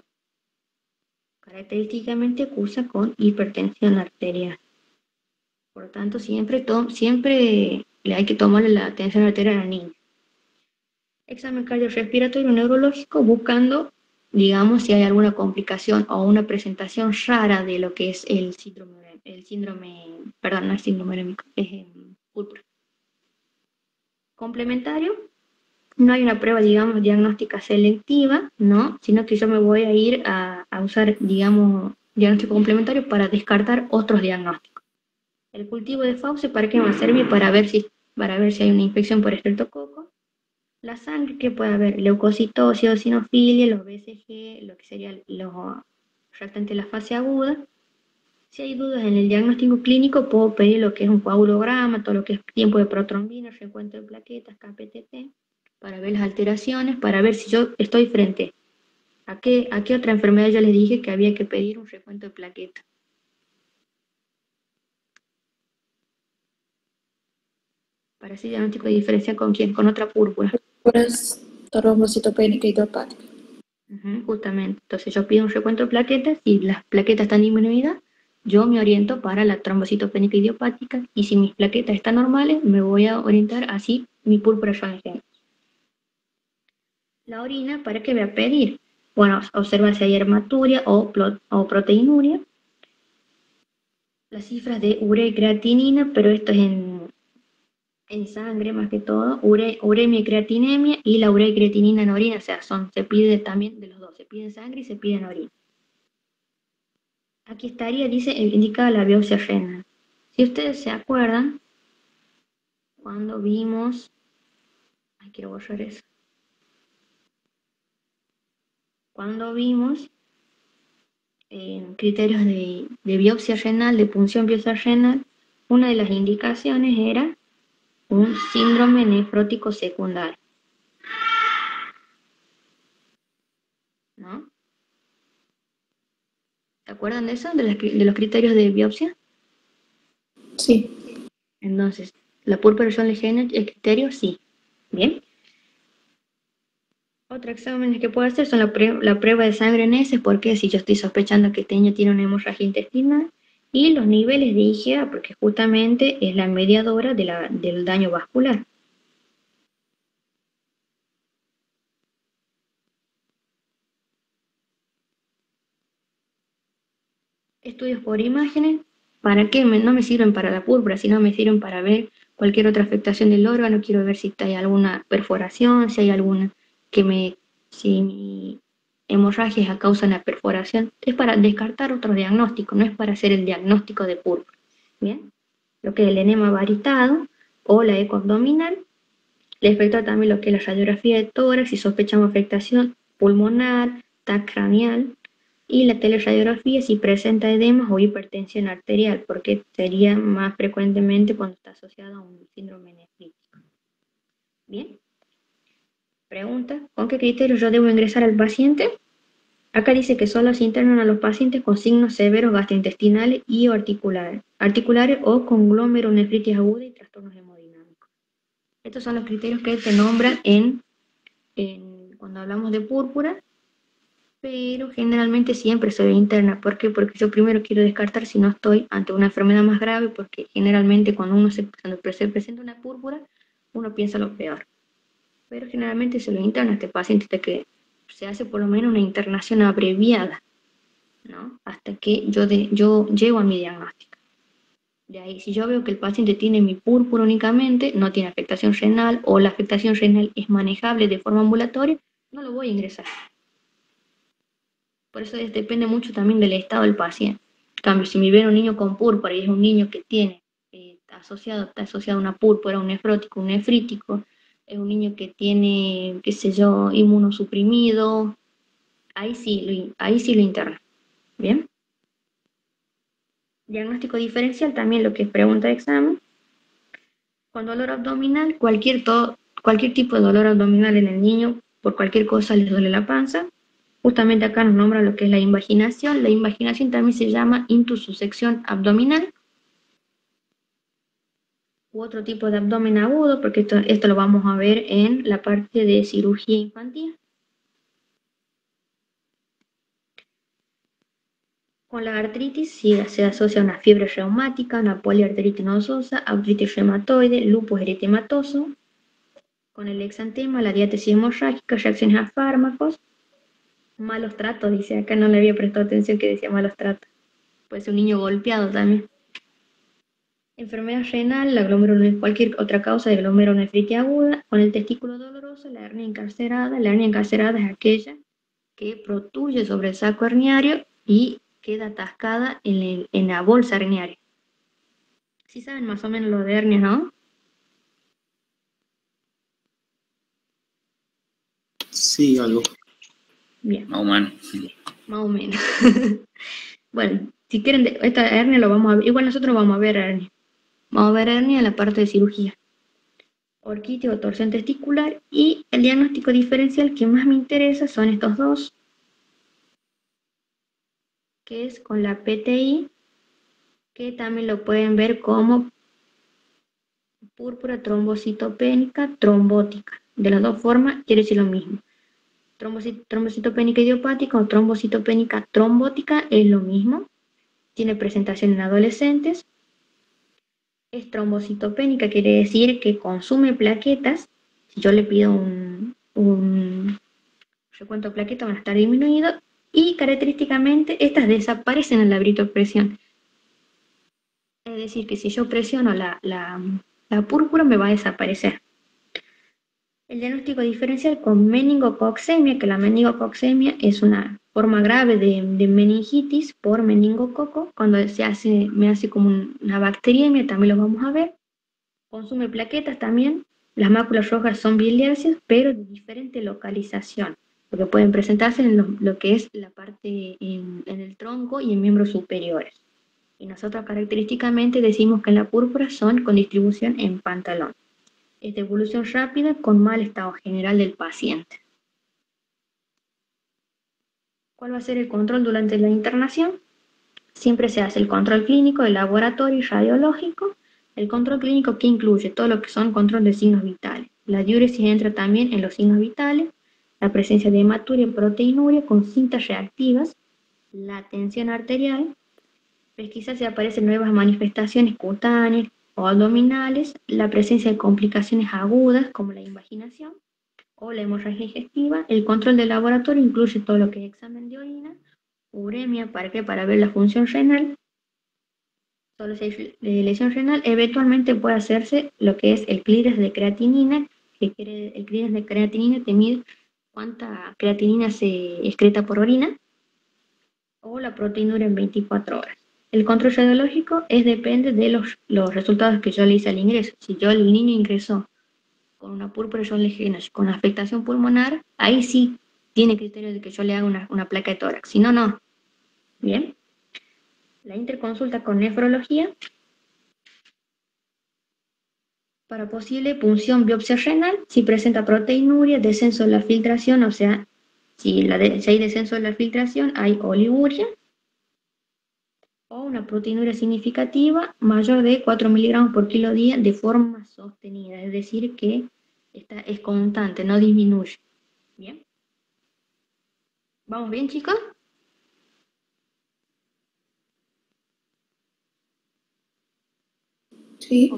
característicamente cursa con hipertensión arterial. Por lo tanto, siempre le hay que tomarle la tensión arterial al niño. Examen cardiorrespiratorio neurológico, buscando, digamos, si hay alguna complicación o una presentación rara de lo que es el síndrome, perdón, no es síndrome urémico, es púrpura. Complementario, no hay una prueba, digamos, diagnóstica selectiva, ¿no? Sino que yo me voy a ir a usar, digamos, diagnóstico complementario para descartar otros diagnósticos. El cultivo de Fauci, ¿para qué va a servir? Para ver si hay una infección por estreptococo. La sangre, que puede haber leucocitosis, eosinofilia, los BCG, lo que sería los reactantes de la fase aguda. Si hay dudas en el diagnóstico clínico, puedo pedir lo que es un coagulograma, todo lo que es tiempo de protrombina, recuento de plaquetas, KPTT, para ver las alteraciones, para ver si yo estoy frente a qué otra enfermedad yo les dije que había que pedir un recuento de plaquetas. Para ese diagnóstico diferencial, ¿con quién? Con otra púrpura. Púrpuras trombocitopénica idiopática. Justamente. Entonces yo pido un recuento de plaquetas y las plaquetas están disminuidas, yo me oriento para la trombocitopénica idiopática y si mis plaquetas están normales, me voy a orientar así mi púrpura Schwann-Steinach. La orina, ¿para qué voy a pedir? Bueno, observa si hay hematuria o proteinuria. Las cifras de urea y creatinina, pero esto es en sangre más que todo, uremia y creatinemia, y la urea y creatinina en orina, o sea, se pide también de los dos, se pide en sangre y se pide en orina. Aquí estaría, dice, indicada la biopsia renal. Si ustedes se acuerdan, cuando vimos, quiero borrar eso, cuando vimos criterios de biopsia renal, de punción biopsia renal, una de las indicaciones era un síndrome nefrótico secundario, ¿no? ¿Se acuerdan de eso? De los criterios de biopsia. Sí. Entonces, la púrpura Schwann-Steinach, el criterio sí. Bien. Otros exámenes que puedo hacer son la prueba de sangre en heces, porque si yo estoy sospechando que este niño tiene una hemorragia intestinal, y los niveles de IgA, porque justamente es la mediadora del daño vascular. Estudios por imágenes, ¿para qué? No me sirven para la púrpura, sino me sirven para ver cualquier otra afectación del órgano. Quiero ver si hay alguna perforación, si hay alguna si mi hemorragia es a causa de la perforación. Es para descartar otro diagnóstico, no es para hacer el diagnóstico de púrpura. Bien, lo que es el enema varitado o la eco abdominal. Le efectúa también lo que es la radiografía de tórax si sospechamos afectación pulmonar, TAC craneal, y la teleradiografía si presenta edemas o hipertensión arterial, porque sería más frecuentemente cuando está asociado a un síndrome nefrítico. Bien. Pregunta, ¿con qué criterio yo debo ingresar al paciente? Acá dice que solo se internan a los pacientes con signos severos gastrointestinales y articulares o con glomerulonefritis aguda y trastornos hemodinámicos. Estos son los criterios que se nombran cuando hablamos de púrpura, pero generalmente siempre se ve interna. ¿Por qué? Porque yo primero quiero descartar si no estoy ante una enfermedad más grave, porque generalmente cuando se presenta una púrpura, uno piensa lo peor. Pero generalmente se lo interna a este paciente hasta que se hace por lo menos una internación abreviada, ¿no? Hasta que yo llego a mi diagnóstico. De ahí, si yo veo que el paciente tiene mi púrpura únicamente, no tiene afectación renal o la afectación renal es manejable de forma ambulatoria, no lo voy a ingresar. Por eso depende mucho también del estado del paciente. En cambio, si me viene un niño con púrpura y es un niño que tiene, está asociado a una púrpura, un nefrótico, un nefrítico, es un niño que tiene, qué sé yo, inmunosuprimido, ahí sí lo interno. ¿Bien? Diagnóstico diferencial, también lo que es pregunta de examen. Con dolor abdominal, cualquier tipo de dolor abdominal en el niño, por cualquier cosa les duele la panza. Justamente acá nos nombra lo que es la invaginación. La invaginación también se llama intussusección abdominal. U otro tipo de abdomen agudo, porque esto lo vamos a ver en la parte de cirugía infantil. Con la artritis se asocia una fiebre reumática, una poliarteritis nodosa, artritis reumatoide, lupus eritematoso. Con el exantema, la diátesis hemorrágica, reacciones a fármacos, malos tratos, dice acá, no le había prestado atención que decía malos tratos. Puede ser un niño golpeado también. Enfermedad renal, cualquier otra causa de glomerulonefritis aguda, con el testículo doloroso, la hernia encarcerada. La hernia encarcerada es aquella que protruye sobre el saco herniario y queda atascada en la bolsa herniaria. ¿Sí saben más o menos lo de hernias, no? Sí, algo. Bien. Más humano. Más o menos. Bueno, si quieren, esta hernia lo vamos a ver. Igual nosotros vamos a ver hernia. Vamos a ver hernia en la parte de cirugía. Orquitis o torsión testicular. Y el diagnóstico diferencial que más me interesa son estos dos, que es con la PTI, que también lo pueden ver como Púrpura trombocitopénica trombótica. De las dos formas quiere decir lo mismo. Trombocitopénica idiopática o trombocitopénica trombótica es lo mismo. Tiene presentación en adolescentes. Es trombocitopénica, quiere decir que consume plaquetas. Si yo le pido un recuento de plaquetas, van a estar disminuidos. Y característicamente estas desaparecen al abrir presión. Es decir, que si yo presiono la púrpura me va a desaparecer. El diagnóstico diferencial con meningococcemia, que la meningococcemia es una forma grave de meningitis por meningococo, cuando me hace como una bacteriemia, también lo vamos a ver. Consume plaquetas también. Las máculas rojas son biliáceas, pero de diferente localización, porque pueden presentarse en lo que es la parte en el tronco y en miembros superiores. Y nosotros característicamente decimos que en la púrpura son con distribución en pantalón. Es de evolución rápida con mal estado general del paciente. ¿Cuál va a ser el control durante la internación? Siempre se hace el control clínico, el laboratorio y radiológico. El control clínico que incluye todo lo que son control de signos vitales. La diuresis entra también en los signos vitales, la presencia de hematuria y proteinuria con cintas reactivas, la tensión arterial, pesquisar si aparecen nuevas manifestaciones cutáneas o abdominales, la presencia de complicaciones agudas como la invaginación o la hemorragia digestiva. El control del laboratorio incluye todo lo que es examen de orina, uremia, ¿para qué? Para ver la función renal. Solo si hay lesión renal, eventualmente puede hacerse lo que es el clírex de creatinina, el clírex de creatinina te mide cuánta creatinina se excreta por orina, o la proteinuria en 24 horas. El control radiológico depende de los resultados que yo le hice al ingreso. Si el niño ingresó con una púrpura de John-Legend con afectación pulmonar, ahí sí tiene criterio de que yo le haga una placa de tórax. Si no, no. Bien. La interconsulta con nefrología para posible punción biopsia renal, si presenta proteinuria, descenso de la filtración, o sea, si hay descenso de la filtración, hay oliguria, o una proteinuria significativa mayor de 4 miligramos por kilo día de forma sostenida, es decir, que esta es constante, no disminuye. ¿Bien? ¿Vamos bien, chicos? Sí.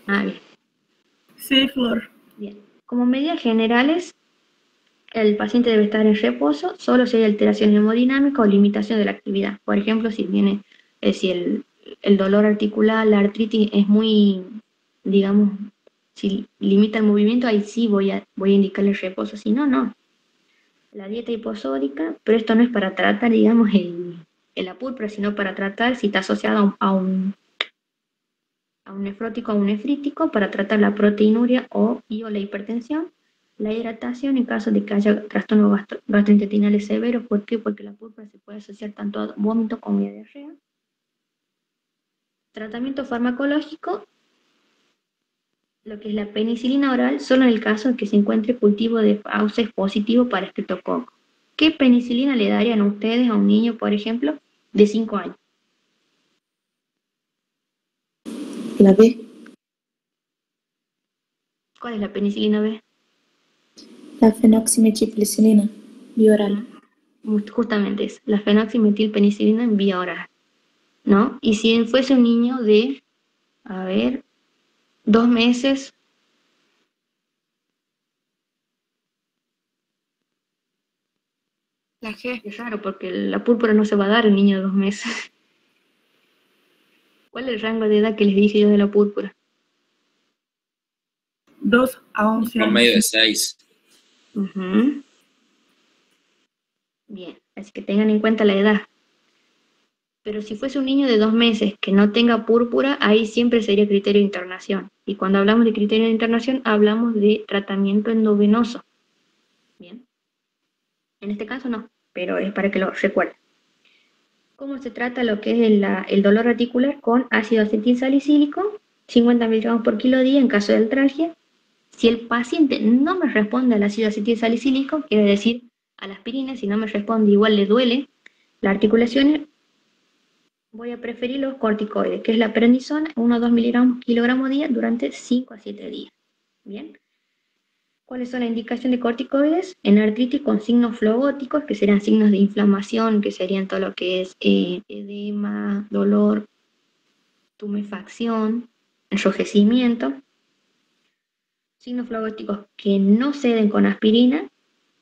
Bien. Sí, Flor. Bien. Como medidas generales, el paciente debe estar en reposo solo si hay alteración hemodinámica o limitación de la actividad. Por ejemplo, si el dolor articular, la artritis es muy, digamos, si limita el movimiento, ahí sí voy a indicarle reposo, si no, no. La dieta hiposódica, pero esto no es para tratar, digamos, la púrpura, sino para tratar si está asociado a un nefrótico o un nefrítico, para tratar la proteinuria o la hipertensión. La hidratación en caso de que haya trastornos gastrointestinales severos. ¿Por qué? Porque la púrpura se puede asociar tanto a vómito como a diarrea. Tratamiento farmacológico, lo que es la penicilina oral, solo en el caso de que se encuentre cultivo de fauces positivo para estreptococo. ¿Qué penicilina le darían a ustedes a un niño, por ejemplo, de 5 años? La B. ¿Cuál es la penicilina B? La fenoximetilpenicilina, vía oral. Justamente es la fenoximetilpenicilina en vía oral, ¿no? Y si fuese un niño de, 2 meses, La G. es raro porque la púrpura no se va a dar al niño de 2 meses. ¿Cuál es el rango de edad que les dije yo de la púrpura? 2 a 11 años. Promedio de 6. Uh-huh. Bien, así que tengan en cuenta la edad. Pero si fuese un niño de 2 meses que no tenga púrpura, ahí siempre sería criterio de internación. Y cuando hablamos de criterio de internación, hablamos de tratamiento endovenoso. Bien. En este caso no, pero es para que lo recuerden. ¿Cómo se trata lo que es el dolor articular? Con ácido acetilsalicílico, 50 miligramos por kilo día en caso de artralgia. Si el paciente no me responde al ácido acetilsalicílico, quiere decir a la aspirina, si no me responde igual le duele la articulación, voy a preferir los corticoides, que es la prednisona, 1 o 2 miligramos kilogramo día durante 5 a 7 días. Bien. ¿Cuáles son las indicaciones de corticoides? En artritis con signos flogóticos, que serían signos de inflamación, que serían todo lo que es edema, dolor, tumefacción, enrojecimiento. Signos flogóticos que no ceden con aspirina.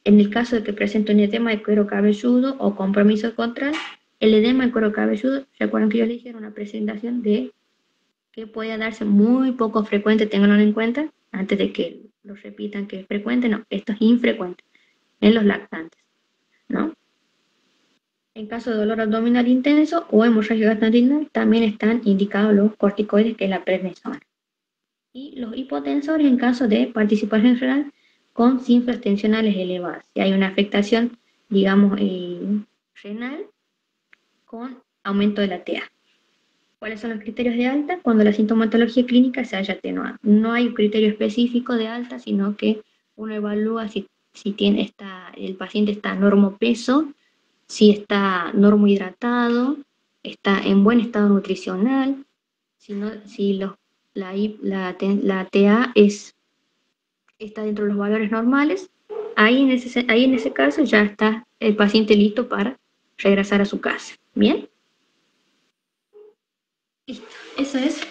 En el caso de que presente un edema de cuero cabelludo o compromiso contral, el edema de cuero cabelludo, recuerden que yo les dije, era una presentación de que puede darse muy poco frecuente, ténganlo en cuenta, antes de que lo repitan que es frecuente, no, esto es infrecuente en los lactantes, ¿no? En caso de dolor abdominal intenso o hemorragia gastrointestinal, también están indicados los corticoides, que es la prednisona. Y los hipotensores en caso de participación renal con cifras tensionales elevadas. Si hay una afectación, digamos, renal con aumento de la TA. ¿Cuáles son los criterios de alta? Cuando la sintomatología clínica se haya atenuado. No hay un criterio específico de alta, sino que uno evalúa si el paciente está normopeso, si está normohidratado, está en buen estado nutricional, si la TA está dentro de los valores normales. Ahí en ese caso ya está el paciente listo para regresar a su casa. ¿Bien? Listo. Eso es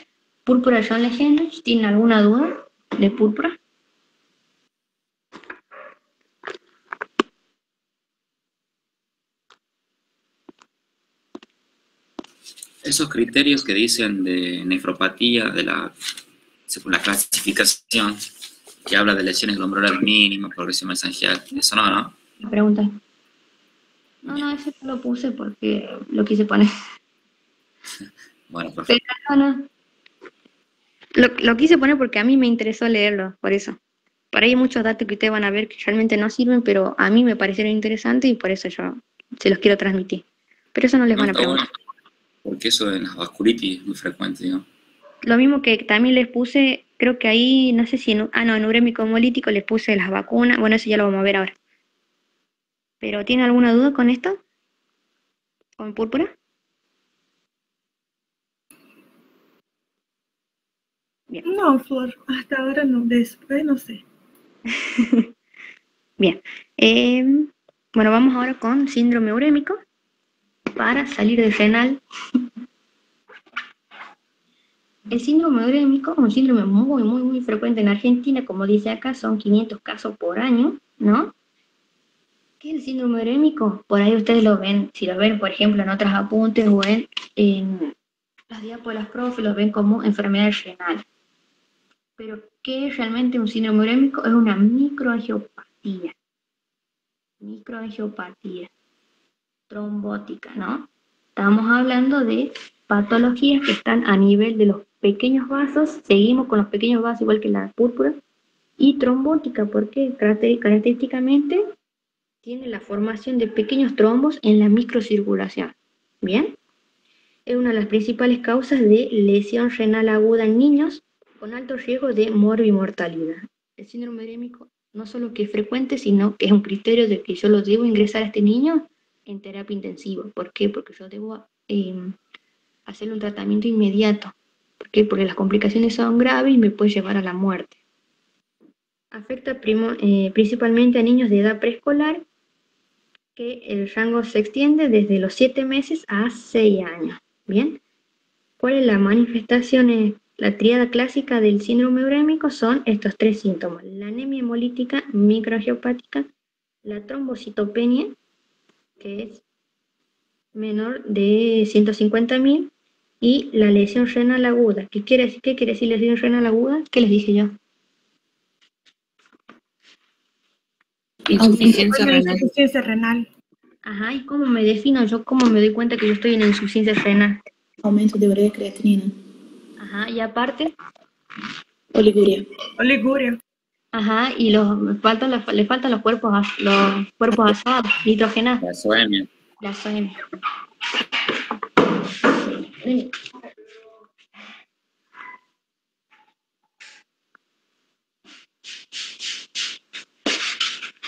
púrpura John Legend. ¿Tienen alguna duda de púrpura? Esos criterios que dicen de nefropatía, según la clasificación, que habla de lesiones glomurulares mínimas, progresión mesangial, eso no. Me preguntan. No, ese no lo puse porque lo quise poner. Bueno, perfecto. Pero no. Lo quise poner porque a mí me interesó leerlo, por eso. Por ahí hay muchos datos que ustedes van a ver que realmente no sirven, pero a mí me parecieron interesantes y por eso yo se los quiero transmitir. Pero eso no les van a Está preguntar. bueno, porque eso en las vasculitis es muy frecuente, ¿no? Lo mismo que también les puse, creo que ahí, no sé si en urémico hemolítico les puse las vacunas. Bueno, eso ya lo vamos a ver ahora. ¿Pero tiene alguna duda con esto? ¿Con púrpura? Bien. No, Flor, hasta ahora no, después no sé. Bien. Bueno, vamos ahora con síndrome urémico para salir de renal. El síndrome urémico es un síndrome muy, muy, muy frecuente en Argentina, como dice acá, son 500 casos por año, ¿no? ¿Qué es el síndrome urémico? Por ahí ustedes lo ven, si lo ven, por ejemplo, en otros apuntes o en las diapos de las profes, lo ven como enfermedad renal. Pero, ¿qué es realmente un síndrome urémico? Es una microangiopatía. Microangiopatía trombótica, ¿no? Estamos hablando de patologías que están a nivel de los pequeños vasos, seguimos con los pequeños vasos igual que la púrpura, y trombótica, porque característicamente tiene la formación de pequeños trombos en la microcirculación. ¿Bien? Es una de las principales causas de lesión renal aguda en niños con alto riesgo de morbimortalidad. El síndrome urémico no solo que es frecuente, sino que es un criterio de que yo lo debo ingresar a este niño en terapia intensiva. ¿Por qué? Porque yo debo hacerle un tratamiento inmediato. ¿Por qué? Porque las complicaciones son graves y me puede llevar a la muerte. Afecta principalmente a niños de edad preescolar, que el rango se extiende desde los 7 meses a 6 años. ¿Bien? ¿Cuál es la manifestación? La tríada clásica del síndrome urémico son estos 3 síntomas: la anemia hemolítica microangiopática, la trombocitopenia, que es menor de 150.000, y la lesión renal aguda. ¿Qué quiere decir lesión renal aguda? ¿Qué les dije yo? Insuficiencia renal. Insuficiencia renal. Ajá, ¿y cómo me defino yo? ¿Cómo me doy cuenta que yo estoy en insuficiencia renal? Aumento de urea y creatinina. Ajá, y aparte, Oliguria. Oliguria. ajá, y le faltan los cuerpos asados, nitrogenados. La soemia. La soemia.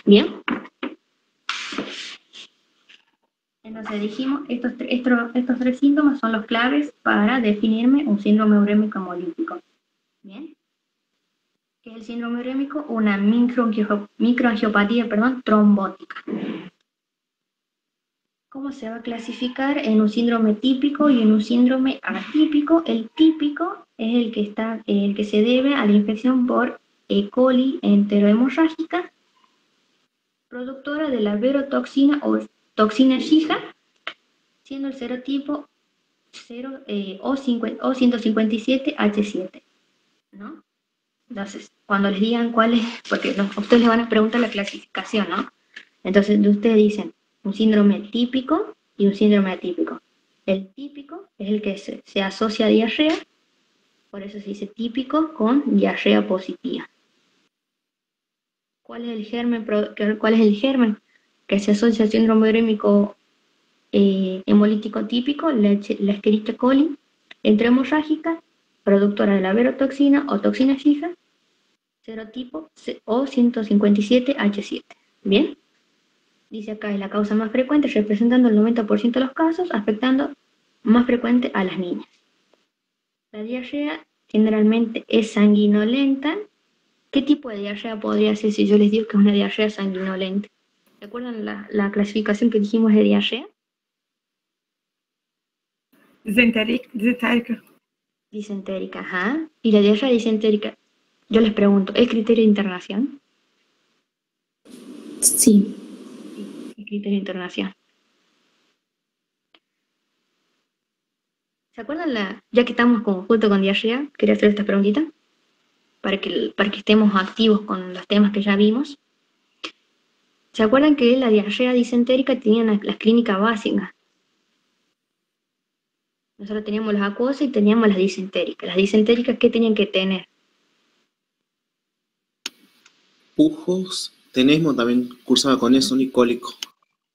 Bien. Entonces dijimos, estos tres síntomas son los claves para definirme un síndrome urémico hemolítico. ¿Bien? ¿Qué es el síndrome urémico? Una microangiopatía, trombótica. ¿Cómo se va a clasificar en un síndrome típico y en un síndrome atípico? El típico es el que se debe a la infección por E. coli enterohemorrágica, productora de la verotoxina o toxina Shiga, siendo el serotipo O157H7, ¿no? Entonces, cuando les digan cuál es, porque ustedes les van a preguntar la clasificación, ¿no? Entonces, ustedes dicen un síndrome típico y un síndrome atípico. El típico es el que se asocia a diarrea, por eso se dice típico con diarrea positiva. ¿Cuál es el germen que se asocia al síndrome urémico hemolítico típico? La Escherichia coli enterohemorrágica, productora de la verotoxina o toxina Shiga, serotipo O157H7. ¿Bien? Dice acá, es la causa más frecuente, representando el 90% de los casos, afectando más frecuente a las niñas. La diarrea generalmente es sanguinolenta. ¿Qué tipo de diarrea podría ser si yo les digo que es una diarrea sanguinolenta? ¿Recuerdan la clasificación que dijimos de diarrea? Disentérica. Disentérica, ajá. Y la diarrea disentérica, yo les pregunto, ¿es criterio de internación? Sí. Es criterio de internación. ¿Se acuerdan ya que estamos junto con diarrea, quería hacer esta preguntita? Para que estemos activos con los temas que ya vimos. ¿Se acuerdan que la diarrea disentérica tenía las clínicas básicas? Nosotros teníamos las acuosas y teníamos las disentéricas. Las disentéricas, ¿qué tenían que tener? Pujos, tenemos también cursaba con eso, un cólico.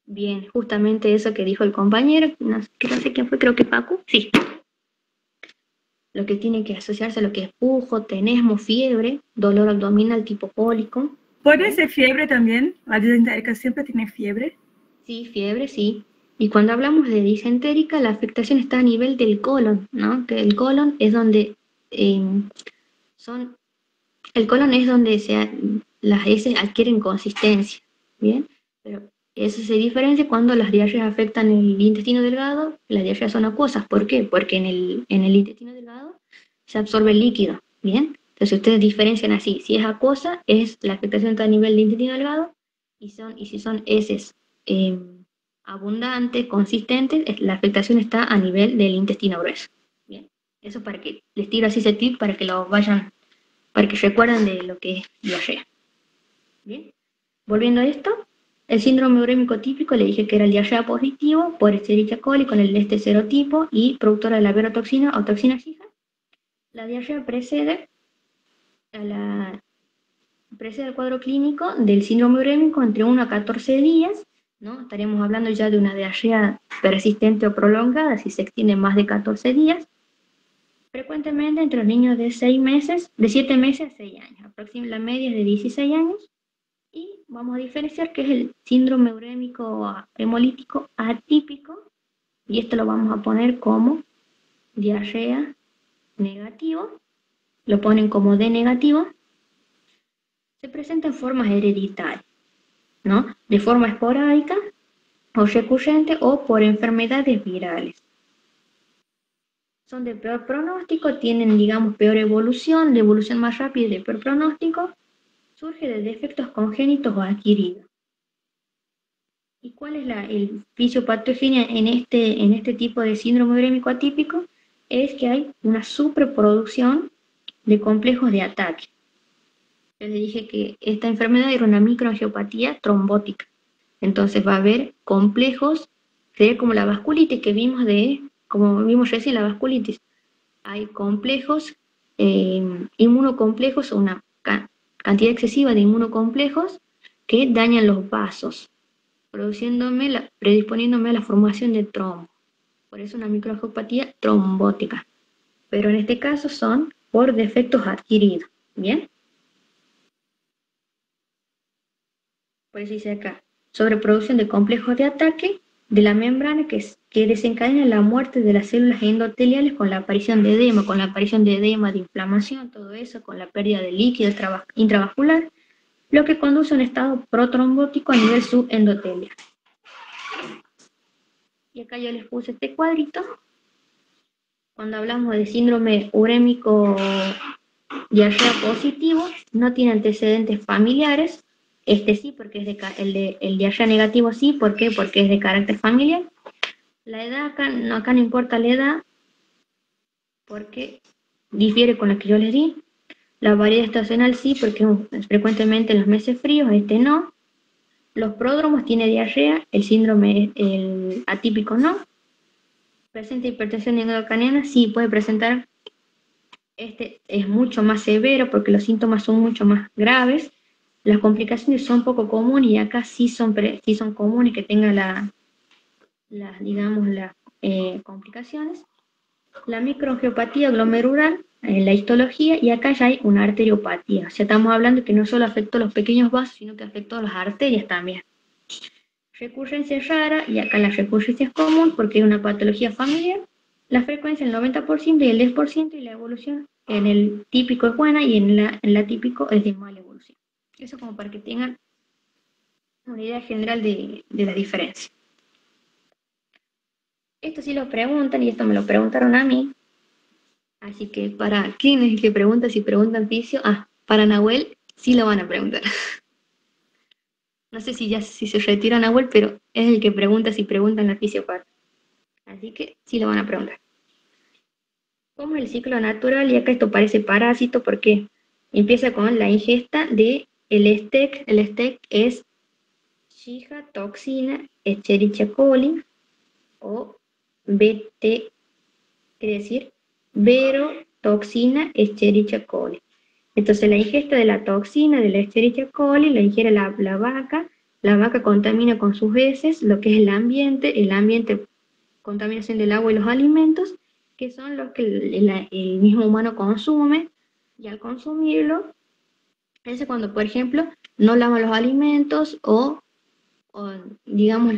Bien, justamente eso que dijo el compañero, no sé quién fue, creo que Paco, sí. Lo que tiene que asociarse a lo que es pujo, tenesmo, fiebre, dolor abdominal tipo cólico. ¿Puede ser fiebre también? ¿La disentérica siempre tiene fiebre? Sí, fiebre, sí. Y cuando hablamos de disentérica, la afectación está a nivel del colon, ¿no? Que el colon es donde las heces adquieren consistencia, ¿bien? Pero eso se diferencia cuando las diarreas afectan el intestino delgado, las diarreas son acuosas. ¿Por qué? Porque en el intestino delgado se absorbe el líquido, ¿bien? Entonces ustedes diferencian así, si es acuosa, es la afectación está a nivel del intestino delgado, y si son heces abundantes, consistentes, la afectación está a nivel del intestino grueso, ¿bien? Eso para que les tiro así ese tip para que lo vayan, para que recuerden de lo que es diarrea. Bien, volviendo a esto, el síndrome urémico típico le dije que era el diarrea positivo por Escherichia coli con el serotipo y productora de la verotoxina o toxina Shiga. La diarrea precede al cuadro clínico del síndrome urémico entre 1 a 14 días, ¿no? Estaríamos hablando ya de una diarrea persistente o prolongada si se extiende más de 14 días. Frecuentemente entre los niños de 7 meses a 6 años, aproximadamente la media es de 16 años, y vamos a diferenciar qué es el síndrome urémico hemolítico atípico, y esto lo vamos a poner como diarrea negativo, lo ponen como D negativo, se presenta en formas hereditarias, ¿no? De forma esporádica o recurrente o por enfermedades virales. Son de peor pronóstico, tienen, digamos, peor evolución, de evolución más rápida y de peor pronóstico, surge de defectos congénitos o adquiridos. ¿Y cuál es el fisiopatogenia en este tipo de síndrome urémico atípico? Es que hay una superproducción de complejos de ataque. Yo les dije que esta enfermedad era una microangiopatía trombótica. Entonces va a haber complejos, sería como la vasculitis que como vimos recién la vasculitis. Hay complejos, inmunocomplejos, una cantidad excesiva de inmunocomplejos que dañan los vasos, predisponiéndome a la formación de trombo. Por eso una microangiopatía trombótica. Pero en este caso son por defectos adquiridos. ¿Bien? Por eso dice acá, sobreproducción de complejos de ataque de la membrana que desencadena la muerte de las células endoteliales con la aparición de edema, de inflamación, todo eso, con la pérdida de líquido intravascular, lo que conduce a un estado protrombótico a nivel subendotelial. Y acá yo les puse este cuadrito. Cuando hablamos de síndrome urémico diarrea positivo, no tiene antecedentes familiares. Este sí, porque es el diarrea negativo sí, ¿por qué? Porque es de carácter familiar. La edad, acá no importa la edad, porque difiere con la que yo les di. La variedad estacional sí, porque frecuentemente en los meses fríos, este no. Los pródromos tiene diarrea, el síndrome el atípico no. Presenta hipertensión endocraniana, sí puede presentar. Este es mucho más severo porque los síntomas son mucho más graves. Las complicaciones son poco comunes y acá sí son comunes que tengan las complicaciones. La microangiopatía glomerular, la histología, y acá ya hay una arteriopatía. O sea, estamos hablando que no solo afectó los pequeños vasos, sino que afectó las arterias también. Recurrencia rara, y acá la recurrencia es común porque es una patología familiar. La frecuencia el 90% y el 10%, y la evolución en el típico es buena y en la típico es de mala evolución. Eso como para que tengan una idea general de la diferencia. Esto sí lo preguntan, y esto me lo preguntaron a mí. Así que para quién es el que pregunta si preguntan fisio, para Nahuel sí lo van a preguntar. No sé si se retira Nahuel, pero es el que pregunta si preguntan la fisiopata. Así que sí lo van a preguntar. ¿Cómo es el ciclo natural? Y acá esto parece parásito porque empieza con la ingesta de el STEC. El STEC es Shiga toxina Escherichia coli, o BT, quiere decir verotoxina Escherichia coli. Entonces la ingesta de la toxina de la Escherichia coli la ingiere la vaca contamina con sus heces lo que es el ambiente, contaminación del agua y los alimentos, que son los que el mismo humano consume, y al consumirlo, es cuando, por ejemplo, no lava los alimentos o digamos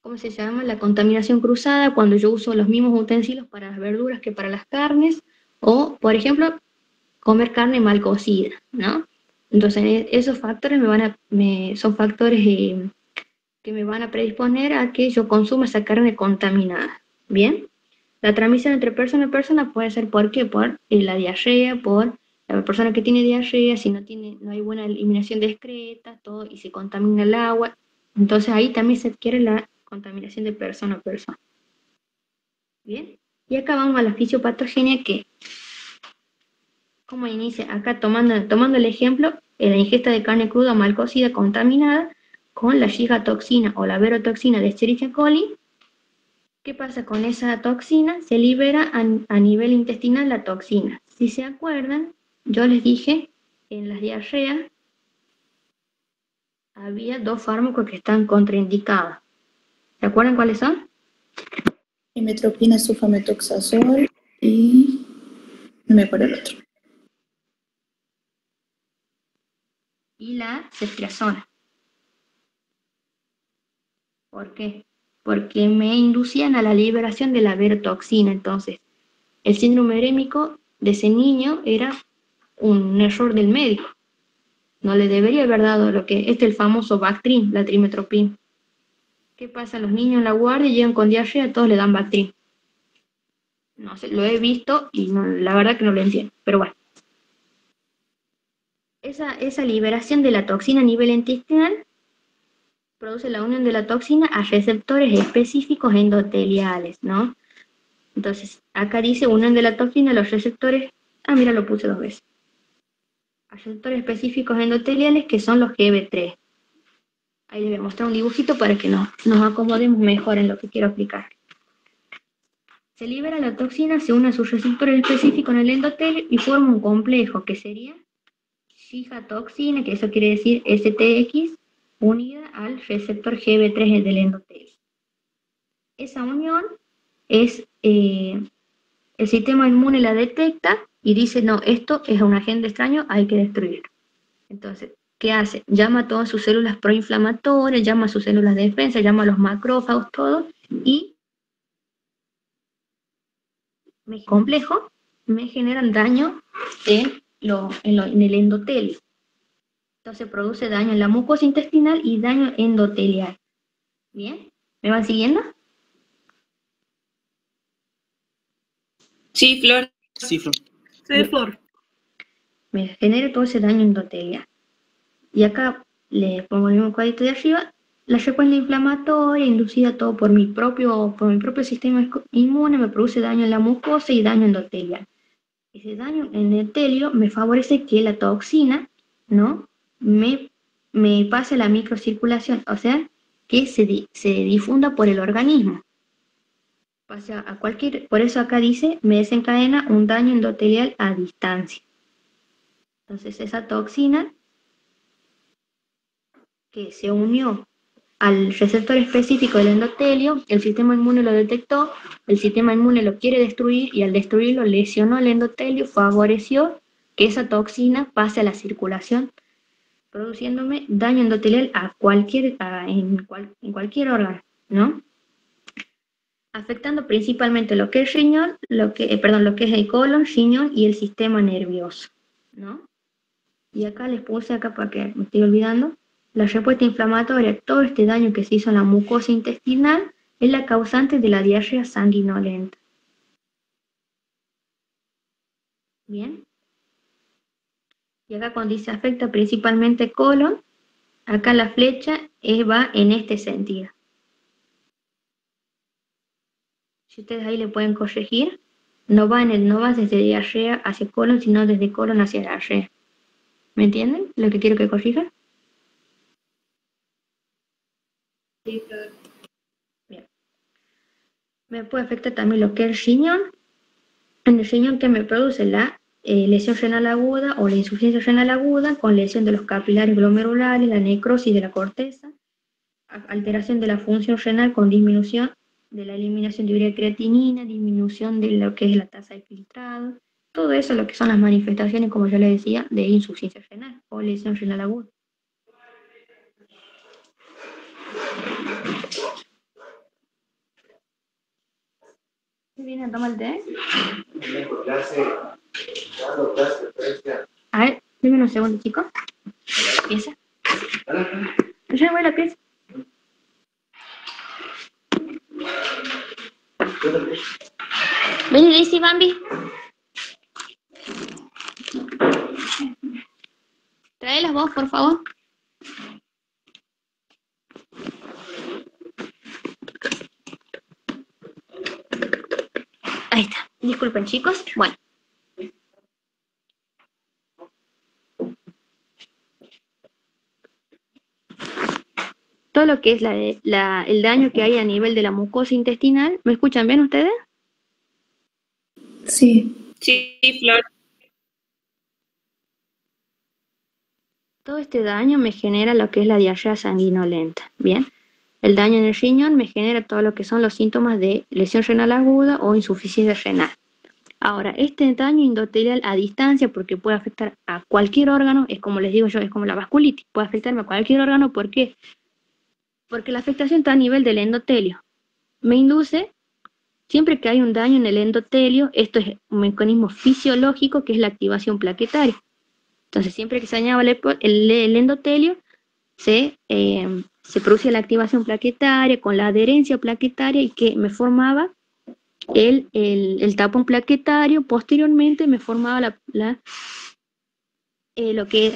¿cómo se llama? La contaminación cruzada, cuando yo uso los mismos utensilios para las verduras que para las carnes, o, por ejemplo, comer carne mal cocida, ¿no? Entonces, esos factores son factores que me van a predisponer a que yo consuma esa carne contaminada, ¿bien? La transmisión entre persona y persona puede ser, ¿por qué? Por la diarrea, por la persona que tiene diarrea, si no hay buena eliminación discreta, todo, y se contamina el agua. Entonces ahí también se adquiere la contaminación de persona a persona. Bien, y acá vamos a la fisiopatogenia, que, ¿cómo inicia? Acá tomando el ejemplo, la ingesta de carne cruda mal cocida contaminada con la Shiga toxina o la verotoxina de Escherichia coli. ¿Qué pasa con esa toxina? Se libera a nivel intestinal la toxina. Si se acuerdan, yo les dije, en las diarreas había 2 fármacos que están contraindicados. ¿Se acuerdan cuáles son? Imetropina, sulfamethoxazol y no me acuerdo el otro. Y la ceftriaxona. ¿Por qué? Porque me inducían a la liberación de la verotoxina. Entonces, el síndrome urémico de ese niño era un error del médico. No le debería haber dado el famoso Bactrim, la trimetoprim. ¿Qué pasa? Los niños en la guardia llegan con diarrea, todos le dan Bactrim. No sé, lo he visto y la verdad que no lo entiendo, pero bueno. Esa liberación de la toxina a nivel intestinal produce la unión de la toxina a receptores específicos endoteliales, ¿no? Entonces, acá dice unión de la toxina a los receptores, mira, lo puse 2 veces. A receptores específicos endoteliales, que son los GB3. Ahí les voy a mostrar un dibujito para que nos acomodemos mejor en lo que quiero explicar. Se libera la toxina, se une a sus receptores específicos en el endotelio y forma un complejo que sería Shiga toxina, que eso quiere decir STX, unida al receptor GB3 del endotelio. Esa unión el sistema inmune la detecta y dice, no, esto es un agente extraño, hay que destruirlo. Entonces, ¿qué hace? Llama a todas sus células proinflamatorias, llama a sus células de defensa, llama a los macrófagos, todo, y complejo me generan daño en el endotelio. Entonces produce daño en la mucosa intestinal y daño endotelial. ¿Bien? ¿Me van siguiendo? Sí, Flor. Sí, Flor. Sí, Flor. Me genera todo ese daño endotelial. Y acá le pongo el mismo cuadrito de arriba, la respuesta inflamatoria inducida todo por mi propio sistema inmune me produce daño en la mucosa y daño endotelial. Ese daño endotelio me favorece que la toxina, ¿no? me pase a la microcirculación, o sea, que se difunda por el organismo. Pase a por eso acá dice, me desencadena un daño endotelial a distancia. Entonces esa toxina que se unió al receptor específico del endotelio, el sistema inmune lo detectó, el sistema inmune lo quiere destruir y al destruirlo lesionó el endotelio, favoreció que esa toxina pase a la circulación, produciéndome daño endotelial en cualquier órgano, ¿no? Afectando principalmente lo que es riñón, lo que es el colon, riñón y el sistema nervioso, ¿no? Y acá les puse acá para que me estoy olvidando. La respuesta inflamatoria, todo este daño que se hizo en la mucosa intestinal, es la causante de la diarrea sanguinolenta. Bien. Y acá cuando dice afecta principalmente colon, acá la flecha va en este sentido. Si ustedes ahí le pueden corregir, no va desde diarrea hacia colon, sino desde colon hacia diarrea. ¿Me entienden lo que quiero que corrijan? Sí, Flor. Bien. Me puede afectar también lo que es el riñón. En el riñón que me produce la lesión renal aguda o la insuficiencia renal aguda con lesión de los capilares glomerulares, la necrosis de la corteza, alteración de la función renal con disminución de la eliminación de urea creatinina, disminución de lo que es la tasa de filtrado, todo eso lo que son las manifestaciones, como yo les decía, de insuficiencia renal o lesión renal aguda. ¿Vienen a tomar el té? A ver, dime unos segundos, chicos. ¿Piensa? Yo voy a la pieza. Vení, Daisy, Bambi. Tráelas vos, por favor. Ahí está. Disculpen, chicos. Bueno. Todo lo que es el daño que hay a nivel de la mucosa intestinal. ¿Me escuchan bien ustedes? Sí. Sí, Flor. Todo este daño me genera lo que es la diarrea sanguinolenta. Bien. El daño en el riñón me genera todo lo que son los síntomas de lesión renal aguda o insuficiencia renal. Ahora, este daño endotelial a distancia, porque puede afectar a cualquier órgano, es como les digo yo, es como la vasculitis, puede afectarme a cualquier órgano. ¿Por qué? Porque la afectación está a nivel del endotelio. Me induce, siempre que hay un daño en el endotelio, esto es un mecanismo fisiológico que es la activación plaquetaria. Entonces, siempre que se dañaba el endotelio, se produce la activación plaquetaria con la adherencia plaquetaria y que me formaba el tapón plaquetario. Posteriormente me formaba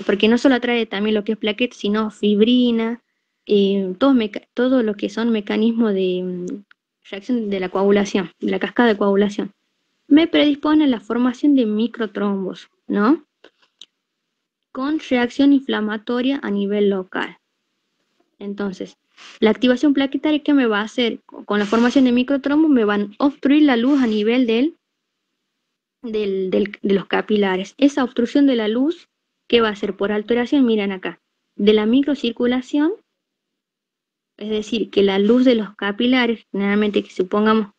porque no solo atrae también lo que es plaqueta, sino fibrina, todo lo que son mecanismos de reacción de la coagulación, de la cascada de coagulación. Me predispone a la formación de microtrombos, ¿no? Con reacción inflamatoria a nivel local. Entonces, la activación plaquetaria, ¿qué me va a hacer? Con la formación de microtrombos me van a obstruir la luz a nivel de los capilares. Esa obstrucción de la luz, ¿qué va a hacer? Por alteración, miren acá, de la microcirculación, es decir, que la luz de los capilares, generalmente que supongamos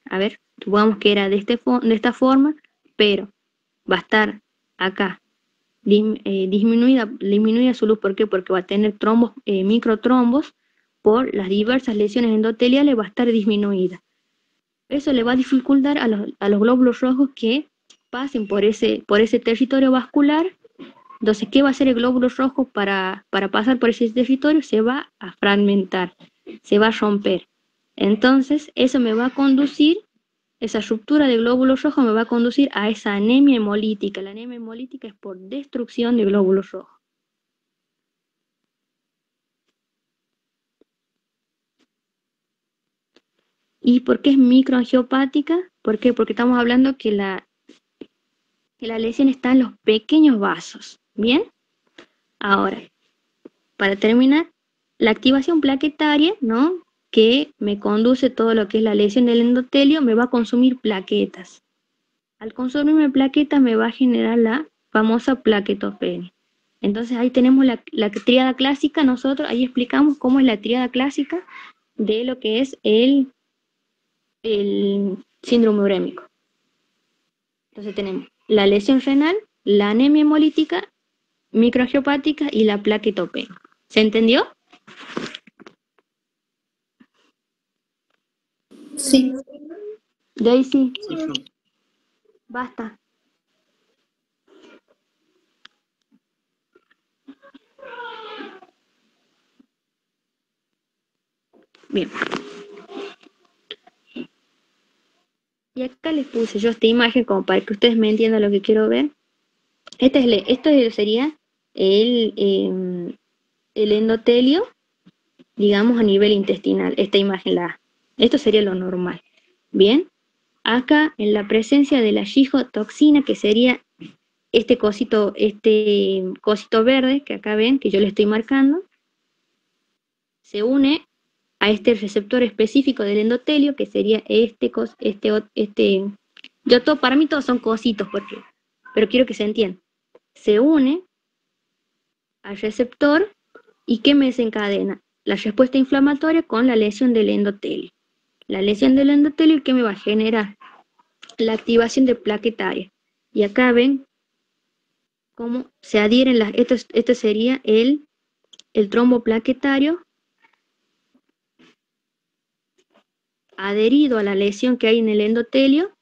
que era de esta forma, pero va a estar acá, disminuida su luz. ¿Por qué? Porque va a tener trombos, microtrombos, por las diversas lesiones endoteliales va a estar disminuida. Eso le va a dificultar a los glóbulos rojos que pasen por ese territorio vascular. Entonces, ¿qué va a hacer el glóbulo rojo para pasar por ese territorio? Se va a fragmentar, se va a romper. Entonces, eso me va a conducir, esa ruptura de glóbulos rojos me va a conducir a esa anemia hemolítica. La anemia hemolítica es por destrucción de glóbulos rojos. ¿Y por qué es microangiopática? ¿Por qué? Porque estamos hablando que la lesión está en los pequeños vasos. ¿Bien? Ahora, para terminar, la activación plaquetaria, ¿no?, que me conduce todo lo que es la lesión del endotelio, me va a consumir plaquetas. Al consumirme plaquetas me va a generar la famosa plaquetopenia. Entonces ahí tenemos la tríada clásica. Nosotros ahí explicamos cómo es la tríada clásica de lo que es el síndrome urémico. Entonces tenemos la lesión renal, la anemia hemolítica, microangiopática y la plaquetopenia. ¿Se entendió? Sí. Daisy, Sí, yo. basta. Bien. Y acá les puse yo esta imagen como para que ustedes me entiendan lo que quiero ver. Esto sería el endotelio, digamos, a nivel intestinal. Esta imagen esto sería lo normal. Bien. Acá, en la presencia de la gigotoxina, que sería este cosito verde que acá ven, que yo le estoy marcando, se une a este receptor específico del endotelio, que sería para mí todos son cositos, pero quiero que se entienda. Se une al receptor y ¿qué me desencadena? La respuesta inflamatoria con la lesión del endotelio. La lesión del endotelio, ¿qué me va a generar? La activación de plaquetaria. Y acá ven cómo se adhieren esto sería el trombo plaquetario adherido a la lesión que hay en el endotelio,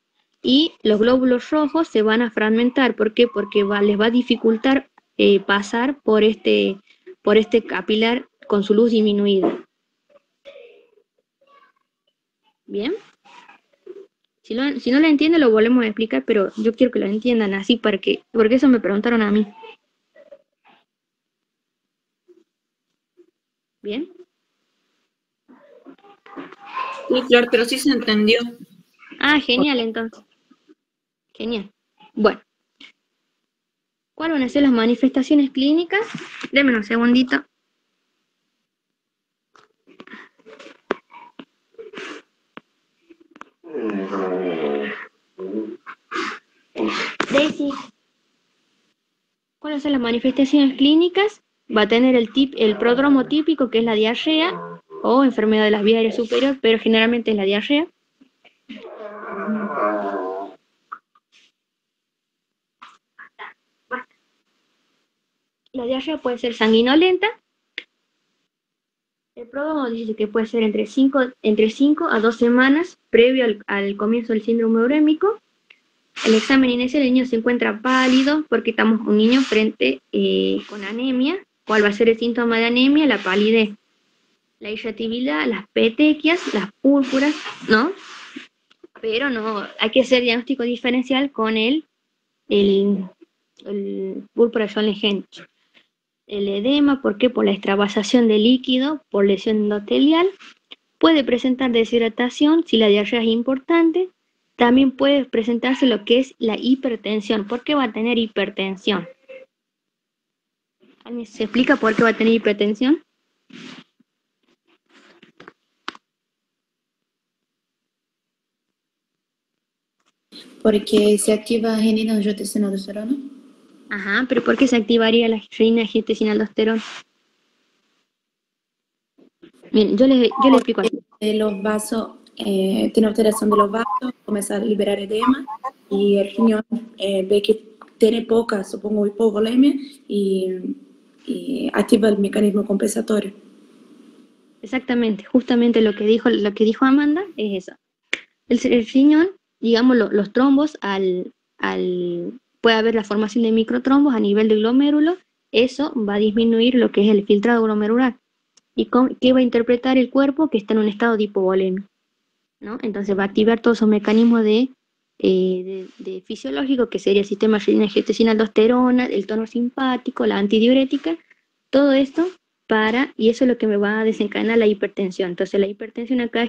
y los glóbulos rojos se van a fragmentar. ¿Por qué? Porque les va a dificultar pasar por este capilar con su luz disminuida. ¿Bien? Si no lo entienden, lo volvemos a explicar, pero yo quiero que lo entiendan así porque eso me preguntaron a mí. ¿Bien? Sí, claro, pero sí se entendió. Ah, genial, entonces. Genial. Bueno. ¿Cuáles van a ser las manifestaciones clínicas? Denme un segundito. Daisy, ¿cuáles son las manifestaciones clínicas? Va a tener el prodromo típico, que es la diarrea o enfermedad de las vías aéreas superiores, pero generalmente es la diarrea. La diarrea puede ser sanguinolenta. El prodromo dice que puede ser entre 5 a 2 semanas previo al comienzo del síndrome urémico. El examen inicial, el niño se encuentra pálido porque estamos con un niño con anemia. ¿Cuál va a ser el síntoma de anemia? La palidez, la irritabilidad, las petequias, las púrpuras, ¿no? Pero no, hay que hacer diagnóstico diferencial con el púrpura de Schoenlen-Henoch. El edema, ¿por qué? Por la extravasación de líquido, por lesión endotelial. Puede presentar deshidratación si la diarrea es importante. También puede presentarse lo que es la hipertensión. ¿Por qué va a tener hipertensión? ¿Alguien se explica por qué va a tener hipertensión? Porque se activa renin-angiotensina-aldosterona. Ajá, pero ¿por qué se activaría la renin-angiotensina-aldosterona? Miren, yo les explico así. Los vasos, tiene alteración de los vasos, comienza a liberar edema y el riñón ve que tiene poca, supongo, hipovolemia y activa el mecanismo compensatorio. Exactamente, justamente lo que dijo Amanda es eso. El riñón, digamos, los trombos, puede haber la formación de microtrombos a nivel de glomérulo, eso va a disminuir lo que es el filtrado glomerular. ¿Y qué va a interpretar el cuerpo? Que está en un estado de hipovolemia, ¿no? Entonces va a activar todos esos mecanismos de fisiológico, que sería el sistema angiotensina-aldosterona, el tono simpático, la antidiurética, todo esto y eso es lo que me va a desencadenar la hipertensión. Entonces la hipertensión acá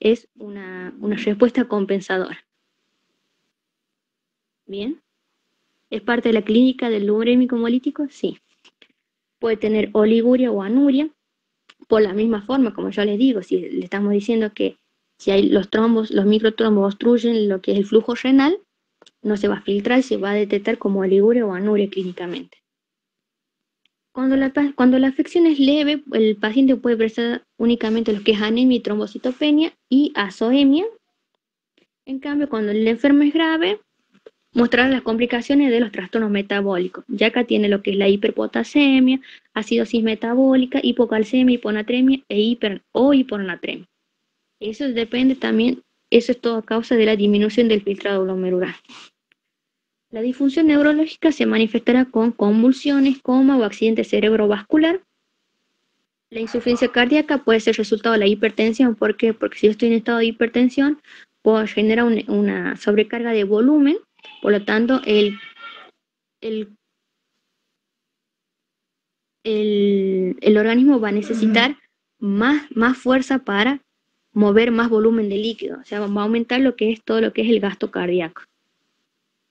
es una respuesta compensadora. ¿Bien? ¿Es parte de la clínica del urémico hemolítico? Sí. Puede tener oliguria o anuria, por la misma forma, como yo les digo, si le estamos diciendo que si hay los microtrombos obstruyen lo que es el flujo renal, no se va a filtrar y se va a detectar como oliguria o anuria clínicamente. Cuando la afección es leve, el paciente puede presentar únicamente lo que es anemia y trombocitopenia y azoemia. En cambio, cuando el enfermo es grave, mostrará las complicaciones de los trastornos metabólicos. Ya acá tiene lo que es la hiperpotasemia, acidosis metabólica, hipocalcemia, hiponatremia o hiponatremia. Eso depende también, eso es todo a causa de la disminución del filtrado glomerular. La disfunción neurológica se manifestará con convulsiones, coma o accidente cerebrovascular. La insuficiencia cardíaca puede ser resultado de la hipertensión. ¿Por qué? Porque si yo estoy en estado de hipertensión, puedo generar una sobrecarga de volumen, por lo tanto, el organismo va a necesitar más fuerza para mover más volumen de líquido, o sea, va a aumentar todo lo que es el gasto cardíaco.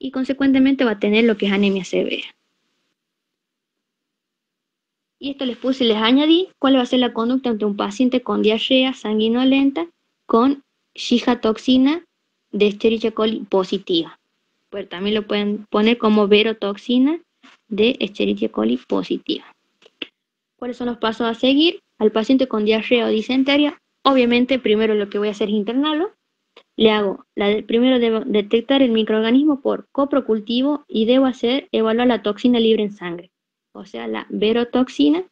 Y consecuentemente va a tener lo que es anemia severa. Y esto les añadí cuál va a ser la conducta ante un paciente con diarrea sanguinolenta con Shiga toxina de Escherichia coli positiva. Pero también lo pueden poner como verotoxina de Escherichia coli positiva. ¿Cuáles son los pasos a seguir? Al paciente con diarrea o disentería, obviamente primero lo que voy a hacer es internarlo. Primero debo detectar el microorganismo por coprocultivo y debo evaluar la toxina libre en sangre. O sea, la verotoxina,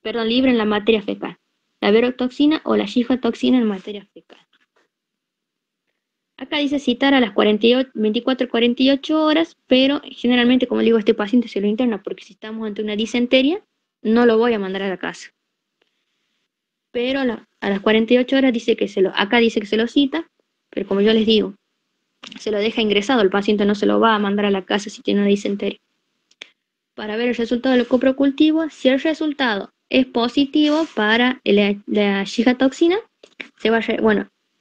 libre en la materia fecal. La verotoxina o la shiga-toxina en materia fecal. Acá dice citar a las 24-48 horas, pero generalmente, como le digo, este paciente se lo interna porque si estamos ante una disentería, no lo voy a mandar a la casa. Pero a las 48 horas acá dice que se lo cita, pero como yo les digo, se lo deja ingresado, el paciente no se lo va a mandar a la casa si tiene una disentería. Para ver el resultado del coprocultivo, si el resultado es positivo para la shiga-toxina,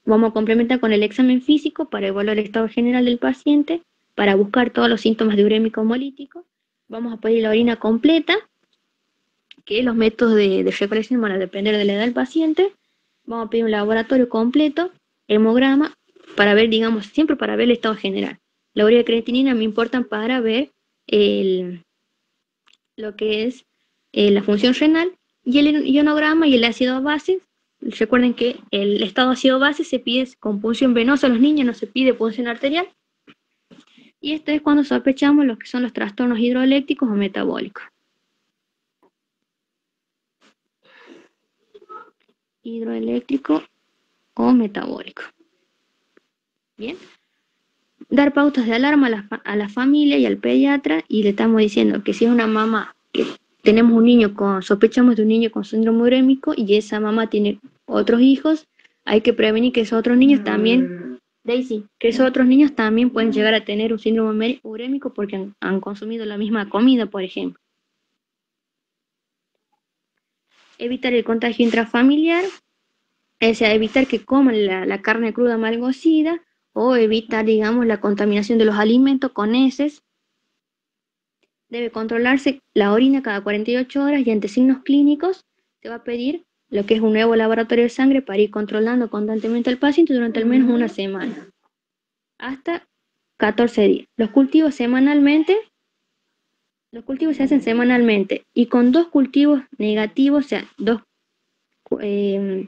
vamos a complementar con el examen físico para evaluar el estado general del paciente, para buscar todos los síntomas de urémico hemolítico. Vamos a pedir la orina completa, que los métodos de recolección van a depender de la edad del paciente. Vamos a pedir un laboratorio completo, hemograma, para ver, siempre para ver el estado general. La urea y creatinina me importan para ver lo que es la función renal, y el ionograma y el ácido base. Recuerden que el estado ácido base se pide con punción venosa a los niños, no se pide punción arterial. Y esto es cuando sospechamos lo que son los trastornos hidroeléctricos o metabólicos. Hidroeléctrico o metabólico. Bien. Dar pautas de alarma a la familia y al pediatra, y le estamos diciendo que si es una mamá que sospechamos de un niño con síndrome urémico y esa mamá tiene otros hijos, hay que prevenir que esos otros niños también, pueden llegar a tener un síndrome urémico porque han consumido la misma comida, por ejemplo. Evitar el contagio intrafamiliar, o sea, evitar que coman la carne cruda mal cocida, o evitar, la contaminación de los alimentos con heces. Debe controlarse la orina cada 48 horas y ante signos clínicos se va a pedir lo que es un nuevo laboratorio de sangre para ir controlando constantemente al paciente durante al menos una semana, hasta 14 días. Los cultivos se hacen semanalmente y con 2 cultivos negativos, o sea, 2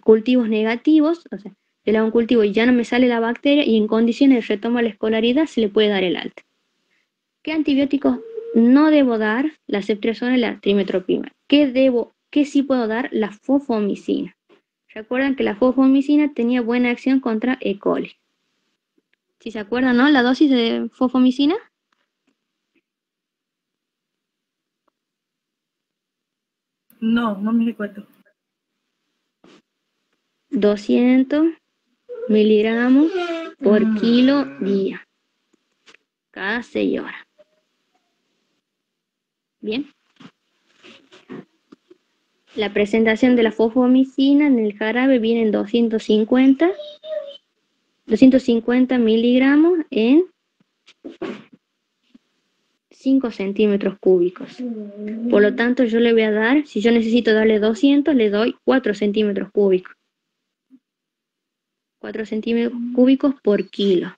cultivos negativos, o sea, le hago un cultivo y ya no me sale la bacteria y en condiciones de retoma la escolaridad se le puede dar el alta. ¿Qué antibióticos no debo dar? La ceftriaxona y la trimestoprimida. ¿Qué sí puedo dar? La fosfomicina. Recuerdan que la fosfomicina tenía buena acción contra E. coli. ¿Sí se acuerdan, no? La dosis de fosfomicina. No, no me recuerdo. 200 miligramos por kilo día, cada 6 horas. Bien. La presentación de la fosfomicina en el jarabe viene en 250 miligramos en 5 centímetros cúbicos. Por lo tanto, yo le voy a dar, si yo necesito darle 200, le doy 4 centímetros cúbicos. 4 centímetros cúbicos por kilo.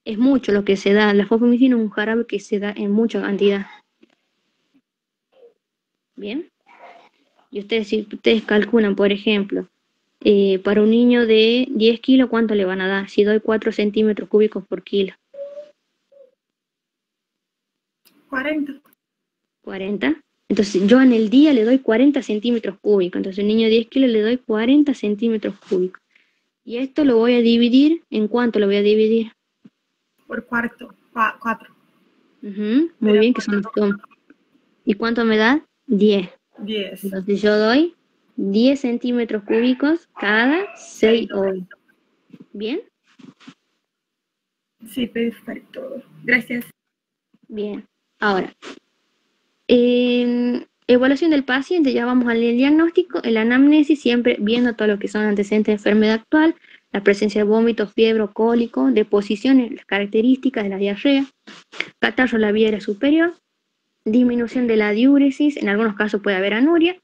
Es mucho lo que se da. La fosfomicina es un jarabe que se da en mucha cantidad. Bien. Y si ustedes calculan, por ejemplo, para un niño de 10 kilos, ¿cuánto le van a dar? Si doy 4 centímetros cúbicos por kilo. 40. 40. Entonces yo en el día le doy 40 centímetros cúbicos. Entonces el niño de 10 kilos le doy 40 centímetros cúbicos. Y esto lo voy a dividir. ¿En cuánto lo voy a dividir? Por cuarto. 4. Muy bien, que son los tomos. ¿Y cuánto me da? 10. 10. Entonces yo doy 10 centímetros cúbicos cada 6 horas. ¿Bien? Sí, perfecto. Gracias. Bien. Ahora, evaluación del paciente, ya vamos al diagnóstico, el anamnesis, siempre viendo todo lo que son antecedentes de enfermedad actual, la presencia de vómito, fiebre, cólico, deposiciones, las características de la diarrea, catarro en la vía aérea superior, disminución de la diuresis, en algunos casos puede haber anuria.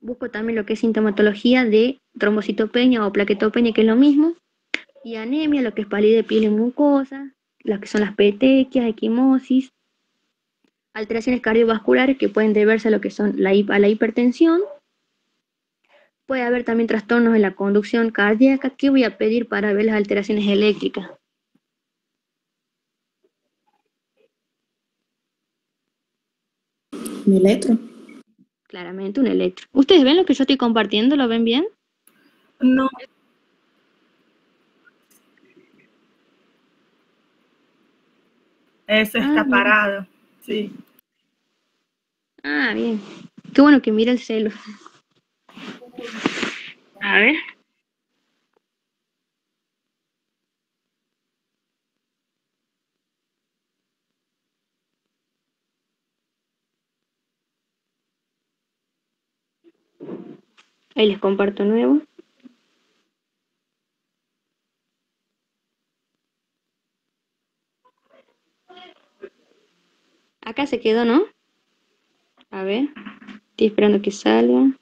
Busco también lo que es sintomatología de trombocitopenia o plaquetopenia, que es lo mismo, y anemia, lo que es palidez de piel y mucosa, lo que son las petequias, equimosis, alteraciones cardiovasculares que pueden deberse a lo que son a la hipertensión. Puede haber también trastornos en la conducción cardíaca. ¿Qué voy a pedir para ver las alteraciones eléctricas? Un electro. Claramente un electro. ¿Ustedes ven lo que yo estoy compartiendo? ¿Lo ven bien? No. Eso está bien. parado. Sí. Bien. Qué bueno que mira el celo. A ver. Ahí les comparto nuevo. Acá se quedó, ¿no? A ver. Estoy esperando que salga.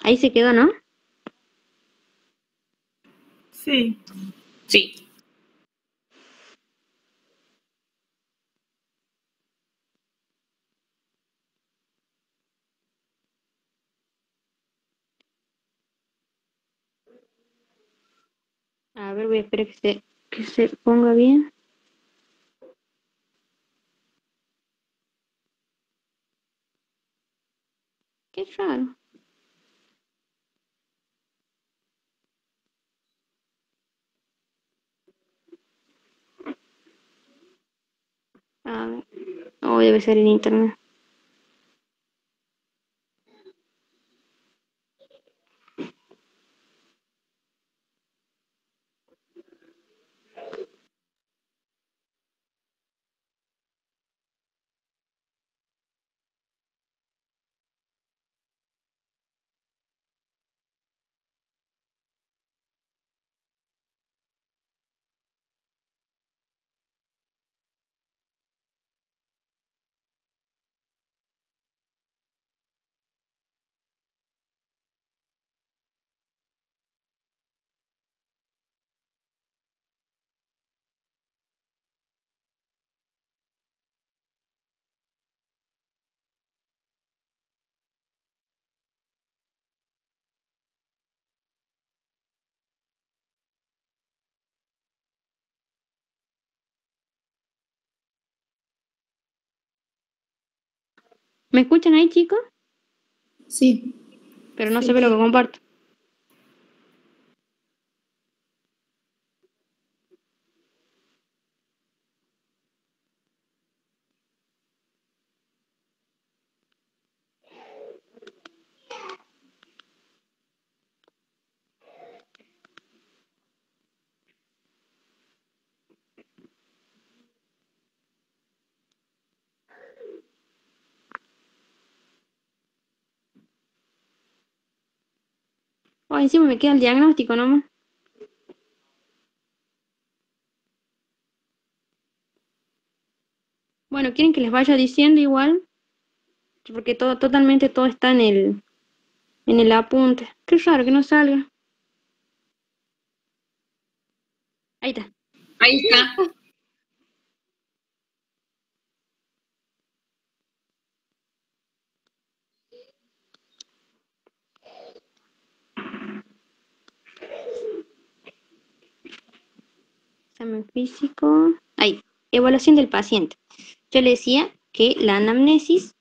Ahí se quedó, ¿no? Sí. Sí. A ver, voy a esperar que se ponga bien. Qué raro. A ver. Oh, debe ser en internet. ¿Me escuchan ahí, chicos? Sí. Pero no Sí, se ve lo que comparto. Oh, encima me queda el diagnóstico nomás. Bueno, ¿quieren que les vaya diciendo igual? Porque totalmente todo está en el apunte. Qué raro que no salga. Ahí está. Ahí está. Examen físico. Ahí. Evaluación del paciente. Yo le decía que la anamnesis,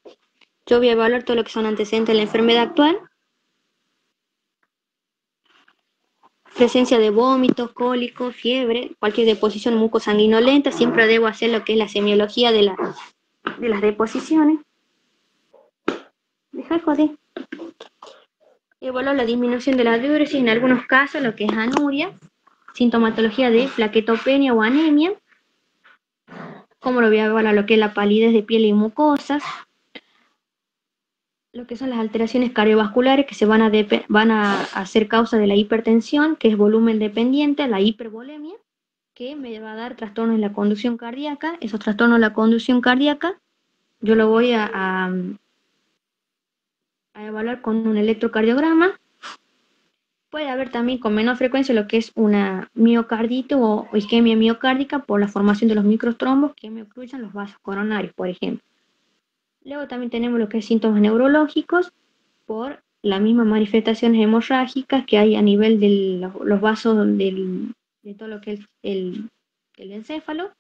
yo voy a evaluar todo lo que son antecedentes de la enfermedad actual. Presencia de vómitos, cólicos, fiebre, cualquier deposición mucosanguinolenta. Siempre debo hacer lo que es la semiología de las deposiciones. Deja de joder. Evaluar la disminución de la diuresis, en algunos casos lo que es anuria, sintomatología de plaquetopenia o anemia, como lo voy a evaluar lo que es la palidez de piel y mucosas, lo que son las alteraciones cardiovasculares que van a hacer causa de la hipertensión, que es volumen dependiente, la hipervolemia, que me va a dar trastornos en la conducción cardíaca. Esos trastornos de la conducción cardíaca yo lo voy a evaluar con un electrocardiograma. Puede haber también con menor frecuencia lo que es una miocarditis o isquemia miocárdica por la formación de los microtrombos que me obstruyen los vasos coronarios, por ejemplo. Luego también tenemos lo que es síntomas neurológicos por las mismas manifestaciones hemorrágicas que hay a nivel de los vasos de todo lo que es el encéfalo,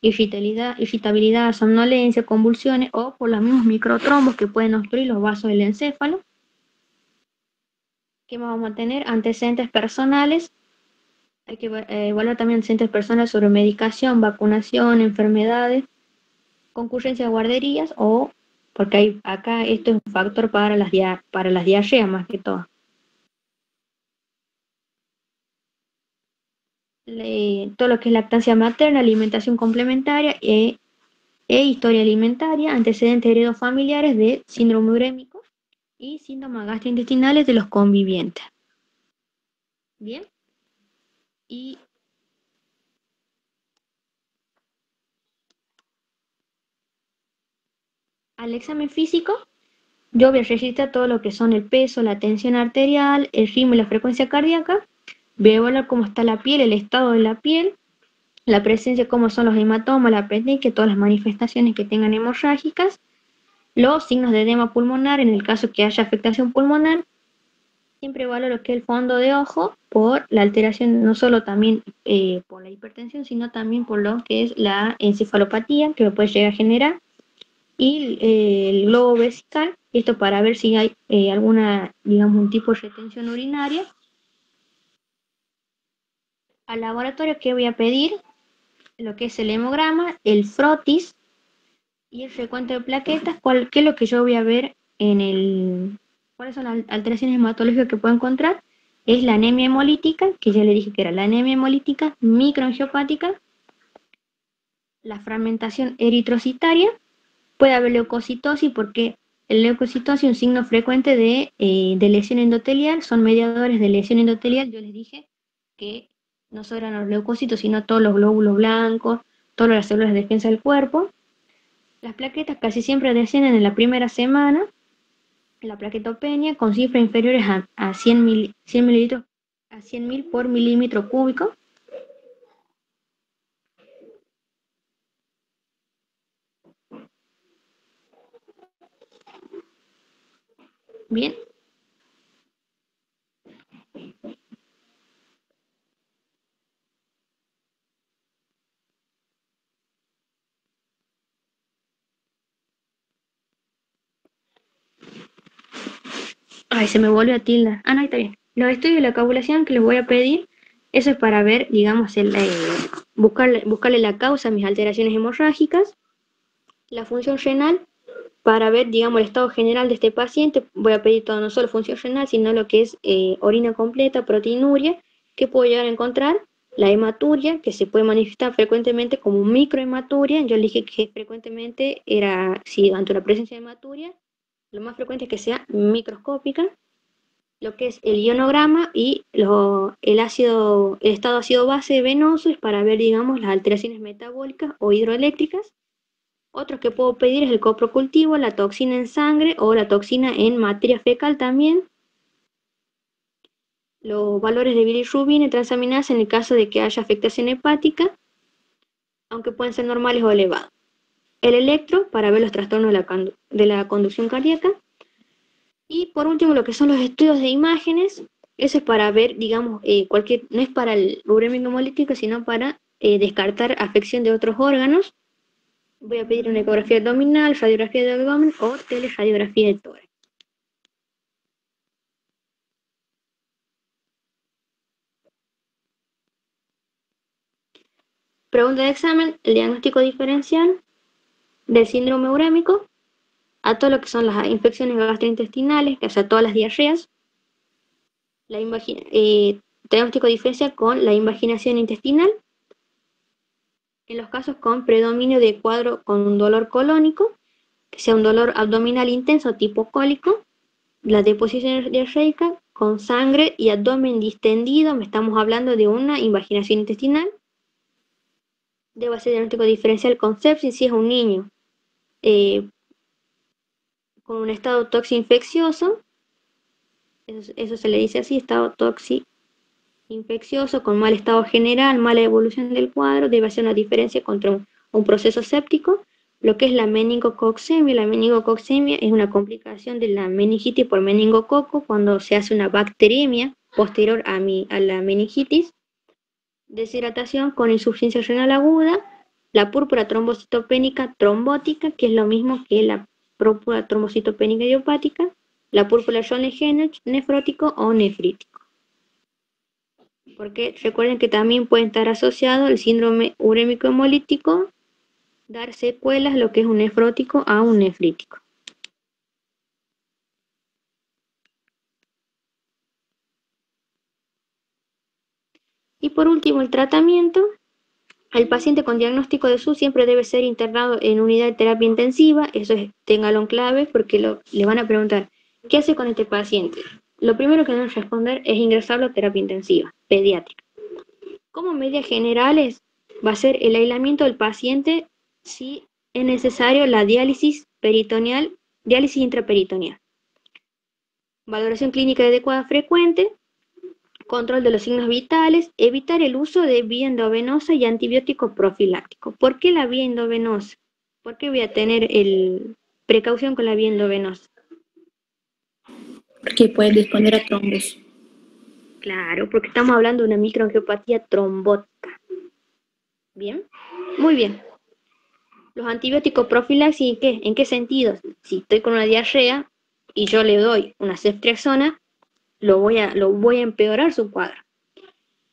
irritabilidad, somnolencia, convulsiones o por los mismos microtrombos que pueden obstruir los vasos del encéfalo. ¿Qué más vamos a tener? Antecedentes personales. Hay que evaluar también antecedentes personales sobre medicación, vacunación, enfermedades, concurrencia a guarderías o, porque acá esto es un factor para las diarreas más que todo. Todo lo que es lactancia materna, alimentación complementaria historia alimentaria, antecedentes heredofamiliares de síndrome urémico y síntomas gastrointestinales de los convivientes. Bien. Y al examen físico, yo voy a registrar todo lo que son el peso, la tensión arterial, el ritmo y la frecuencia cardíaca. Voy a evaluar cómo está la piel, el estado de la piel, la presencia, cómo son los hematomas, la petequia, todas las manifestaciones que tengan hemorrágicas, los signos de edema pulmonar en el caso que haya afectación pulmonar. Siempre evalúo lo que es el fondo de ojo por la alteración, no solo también por la hipertensión, sino también por lo que es la encefalopatía que lo puede llegar a generar. Y el globo vesical, esto para ver si hay alguna, digamos, un tipo de retención urinaria. Al laboratorio que voy a pedir lo que es el hemograma, el frotis y el recuento de plaquetas, qué es lo que yo voy a ver cuáles son las alteraciones hematológicas que puedo encontrar. Es la anemia hemolítica, que ya le dije que era la anemia hemolítica microangiopática, la fragmentación eritrocitaria, puede haber leucocitosis porque el leucocitosis es un signo frecuente de lesión endotelial, son mediadores de lesión endotelial. Yo les dije que no solo eran los leucocitos, sino todos los glóbulos blancos, todas las células de defensa del cuerpo. Las plaquetas casi siempre descienden en la primera semana. La plaquetopenia con cifras inferiores a 100 mililitros a 100.000 por milímetro cúbico. Bien. Ay, se me volvió a tildar. Ah, no, ahí está bien. Los estudios de la coagulación que les voy a pedir, eso es para ver, digamos, buscarle la causa a mis alteraciones hemorrágicas. La función renal, para ver, digamos, el estado general de este paciente. Voy a pedir todo, no solo función renal, sino lo que es orina completa, proteinuria, que puedo llegar a encontrar. La hematuria, que se puede manifestar frecuentemente como microhematuria. Yo le dije que frecuentemente era, si ante la presencia de hematuria, lo más frecuente es que sea microscópica. Lo que es el ionograma y el estado ácido base venoso es para ver, digamos, las alteraciones metabólicas o hidroeléctricas. Otros que puedo pedir es el coprocultivo, la toxina en sangre o la toxina en materia fecal también. Los valores de bilirrubina y transaminasa en el caso de que haya afectación hepática, aunque pueden ser normales o elevados. El electro para ver los trastornos de la conducción cardíaca. Y por último, lo que son los estudios de imágenes, eso es para ver, digamos, no es para el urémico hemolítico, sino para descartar afección de otros órganos. Voy a pedir una ecografía abdominal, radiografía de abdomen o teleradiografía de tórax. Pregunta de examen: el diagnóstico diferencial del síndrome urémico a todo lo que son las infecciones gastrointestinales, o sea, todas las diarreas. Diagnóstico diferencial con la invaginación intestinal, en los casos con predominio de cuadro con un dolor colónico, que sea un dolor abdominal intenso tipo cólico, la deposición diarreica con sangre y abdomen distendido, estamos hablando de una invaginación intestinal. Debe ser diagnóstico diferencial con sepsis si es un niño con un estado toxi-infeccioso, eso se le dice así, estado toxi-infeccioso, con mal estado general, mala evolución del cuadro. Debe hacer una diferencia contra un proceso séptico. Lo que es la meningococcemia. La meningococcemia es una complicación de la meningitis por meningococo cuando se hace una bacteremia posterior a la meningitis. Deshidratación con insuficiencia renal aguda. La púrpura trombocitopénica trombótica, que es lo mismo que la púrpura trombocitopénica idiopática. La púrpura Schoenle-Henoch nefrótico o nefrítico. Porque recuerden que también puede estar asociado el síndrome urémico hemolítico, dar secuelas, lo que es un nefrótico a un nefrítico. Y por último, el tratamiento. El paciente con diagnóstico de SUS siempre debe ser internado en unidad de terapia intensiva. Eso téngalo en clave porque le van a preguntar, ¿qué hace con este paciente? Lo primero que deben responder es ingresarlo a terapia intensiva, pediátrica. Como medidas generales, va a ser el aislamiento del paciente si es necesario la diálisis peritoneal, diálisis intraperitoneal. Valoración clínica adecuada frecuente, control de los signos vitales, evitar el uso de vía endovenosa y antibiótico profiláctico. ¿Por qué la vía endovenosa? ¿Por qué voy a tener precaución con la vía endovenosa? Porque puede disponer a trombos. Claro, porque estamos hablando de una microangiopatía trombótica. ¿Bien? Muy bien. Los antibióticos profilaxis, ¿en qué sentido? Si estoy con una diarrea y yo le doy una ceftriaxona, lo voy a empeorar su cuadro.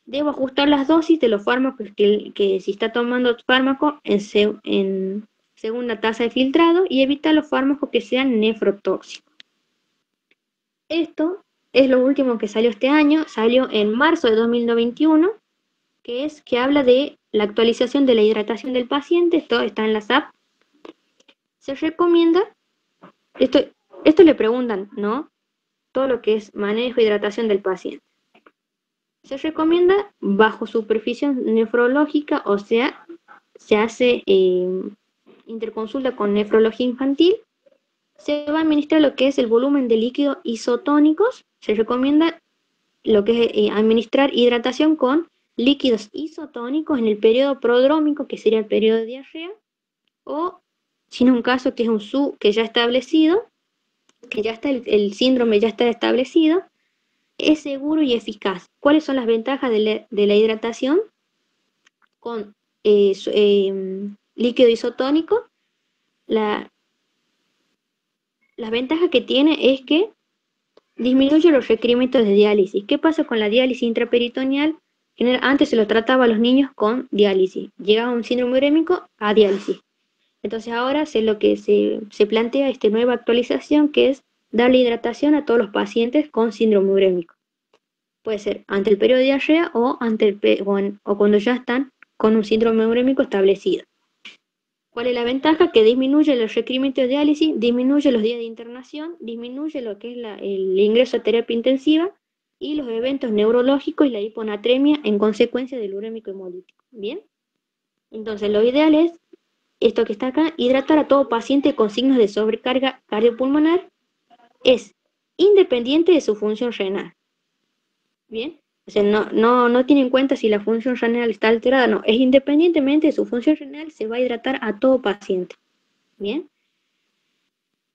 Debo ajustar las dosis de los fármacos que si está tomando fármaco en segunda tasa de filtrado y evitar los fármacos que sean nefrotóxicos. Esto es lo último que salió este año, salió en marzo de 2021, que habla de la actualización de la hidratación del paciente. Esto está en la SAP. Se recomienda, esto le preguntan, ¿no? Todo lo que es manejo e hidratación del paciente. Se recomienda bajo supervisión nefrológica, o sea, se hace interconsulta con nefrología infantil. Se va a administrar lo que es el volumen de líquidos isotónicos. Se recomienda lo que es administrar hidratación con líquidos isotónicos en el periodo prodrómico, que sería el periodo de diarrea, o si en un caso que es un SU que ya establecido, que ya está el síndrome ya está establecido, es seguro y eficaz. ¿Cuáles son las ventajas de la hidratación con líquido isotónico? Las ventajas que tiene es que disminuye los requerimientos de diálisis. ¿Qué pasa con la diálisis intraperitoneal? Antes se lo trataba a los niños con diálisis. Llegaba un síndrome urémico a diálisis. Entonces ahora lo que se plantea esta nueva actualización, que es darle hidratación a todos los pacientes con síndrome urémico. Puede ser ante el periodo de diarrea o cuando ya están con un síndrome urémico establecido. ¿Cuál es la ventaja? Que disminuye los requerimientos de diálisis, disminuye los días de internación, disminuye lo que es el ingreso a terapia intensiva y los eventos neurológicos y la hiponatremia en consecuencia del urémico hemolítico. ¿Bien? Entonces, lo ideal es, esto que está acá, hidratar a todo paciente con signos de sobrecarga cardiopulmonar, es independiente de su función renal. ¿Bien? O sea, no tiene en cuenta si la función renal está alterada, no, es independientemente de su función renal, se va a hidratar a todo paciente. ¿Bien?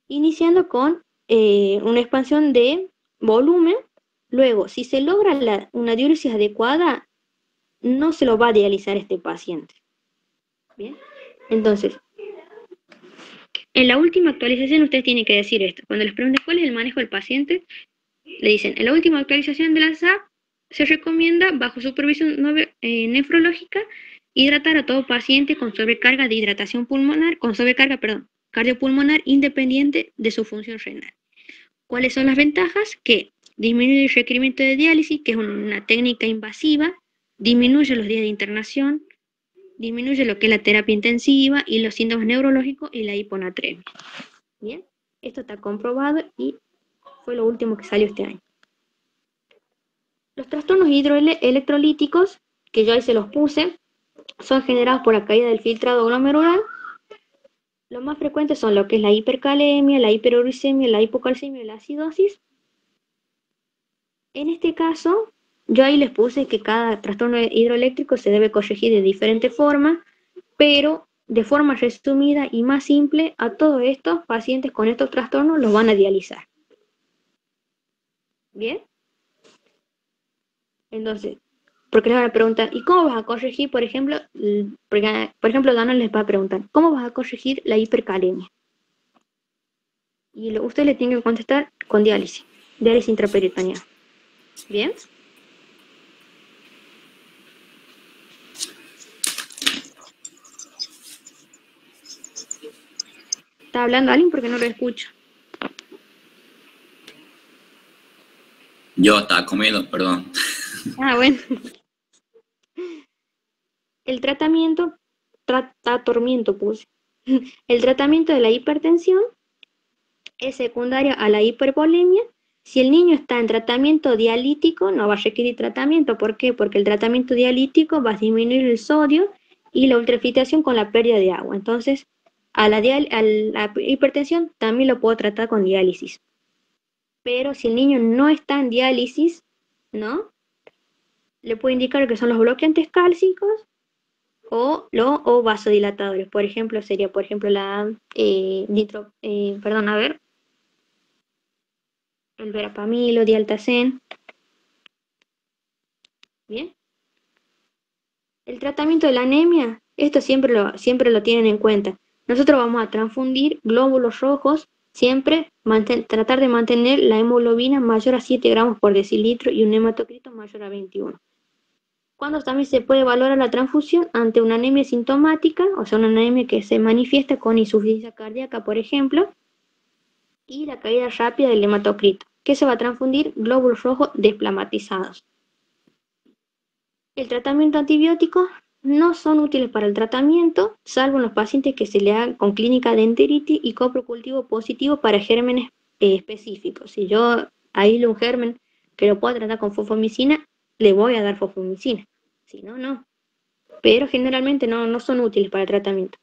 Iniciando con una expansión de volumen. Luego, si se logra una diuresis adecuada, no se lo va a dializar este paciente. ¿Bien? Entonces, en la última actualización ustedes tienen que decir esto. Cuando les pregunten cuál es el manejo del paciente, le dicen, en la última actualización de la SAP, se recomienda, bajo supervisión nefrológica, hidratar a todo paciente con sobrecarga de hidratación pulmonar, cardiopulmonar independiente de su función renal. ¿Cuáles son las ventajas? Que disminuye el requerimiento de diálisis, que es una técnica invasiva, disminuye los días de internación, disminuye lo que es la terapia intensiva y los síntomas neurológicos y la hiponatremia. Bien, esto está comprobado y fue lo último que salió este año. Los trastornos hidroelectrolíticos, que yo ahí se los puse, son generados por la caída del filtrado glomerular. Los más frecuentes son lo que es la hipercalemia, la hiperuricemia, la hipocalcemia y la acidosis. En este caso, yo ahí les puse que cada trastorno hidroeléctrico se debe corregir de diferente forma, pero de forma resumida y más simple, a todos estos pacientes con estos trastornos los van a dializar. ¿Bien? Entonces, porque les van a preguntar, ¿y cómo vas a corregir, por ejemplo, Dana les va a preguntar, ¿cómo vas a corregir la hipercalemia? Y usted le tiene que contestar con diálisis intraperitoneal. ¿Bien? ¿Está hablando alguien? Porque no lo escucho. Yo estaba comiendo, perdón. Ah, bueno. El tratamiento, puse. El tratamiento de la hipertensión es secundario a la hipervolemia. Si el niño está en tratamiento dialítico, no va a requerir tratamiento. ¿Por qué? Porque el tratamiento dialítico va a disminuir el sodio y la ultrafiltración con la pérdida de agua. Entonces, a la hipertensión también lo puedo tratar con diálisis. Pero si el niño no está en diálisis, ¿no? Le puedo indicar que son los bloqueantes cálcicos o vasodilatadores. Por ejemplo, sería, el verapamilo, dialtacén. Bien. El tratamiento de la anemia, esto siempre lo tienen en cuenta. Nosotros vamos a transfundir glóbulos rojos, siempre tratar de mantener la hemoglobina mayor a 7 gramos por decilitro y un hematocrito mayor a 21. Cuando también se puede valorar la transfusión ante una anemia sintomática, o sea, una anemia que se manifiesta con insuficiencia cardíaca, por ejemplo, y la caída rápida del hematocrito, que se va a transfundir glóbulos rojos desplamatizados. El tratamiento antibiótico no son útiles para el tratamiento, salvo en los pacientes que se le hagan con clínica de enteritis y coprocultivo positivo para gérmenes específicos. Si yo aíslo un germen que lo puedo tratar con fosfomicina, le voy a dar fosfomicina. Si no, no. Pero generalmente no son útiles para el tratamiento.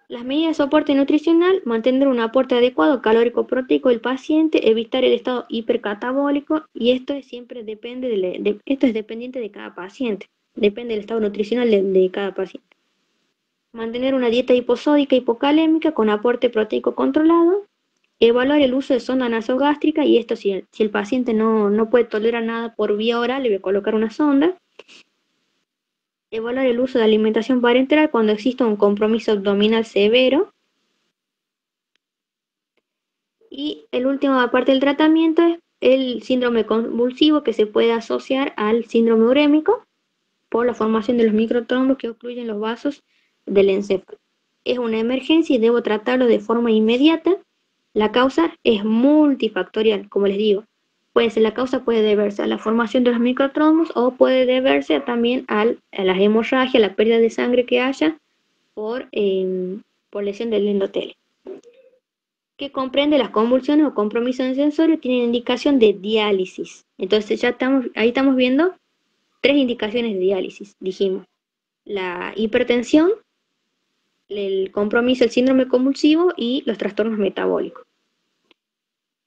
Las medidas de soporte nutricional, mantener un aporte adecuado calórico-proteico del paciente, evitar el estado hipercatabólico, y esto es dependiente de cada paciente, depende del estado nutricional de cada paciente. Mantener una dieta hiposódica hipocalémica con aporte proteico controlado, evaluar el uso de sonda nasogástrica, y esto si el paciente no puede tolerar nada por vía oral, le voy a colocar una sonda. Evaluar el uso de alimentación parenteral cuando exista un compromiso abdominal severo. Y el último parte del tratamiento es el síndrome convulsivo, que se puede asociar al síndrome urémico por la formación de los microtrombos que obstruyen los vasos del encéfalo. Es una emergencia y debo tratarlo de forma inmediata. La causa es multifactorial, como les digo. La causa puede deberse a la formación de los microtrombos o puede deberse también a la hemorragia, a la pérdida de sangre que haya por lesión del endotelio, que comprende las convulsiones o compromiso en sensorio, tienen indicación de diálisis. Entonces ahí estamos viendo 3 indicaciones de diálisis, dijimos. La hipertensión, el compromiso, el síndrome convulsivo y los trastornos metabólicos.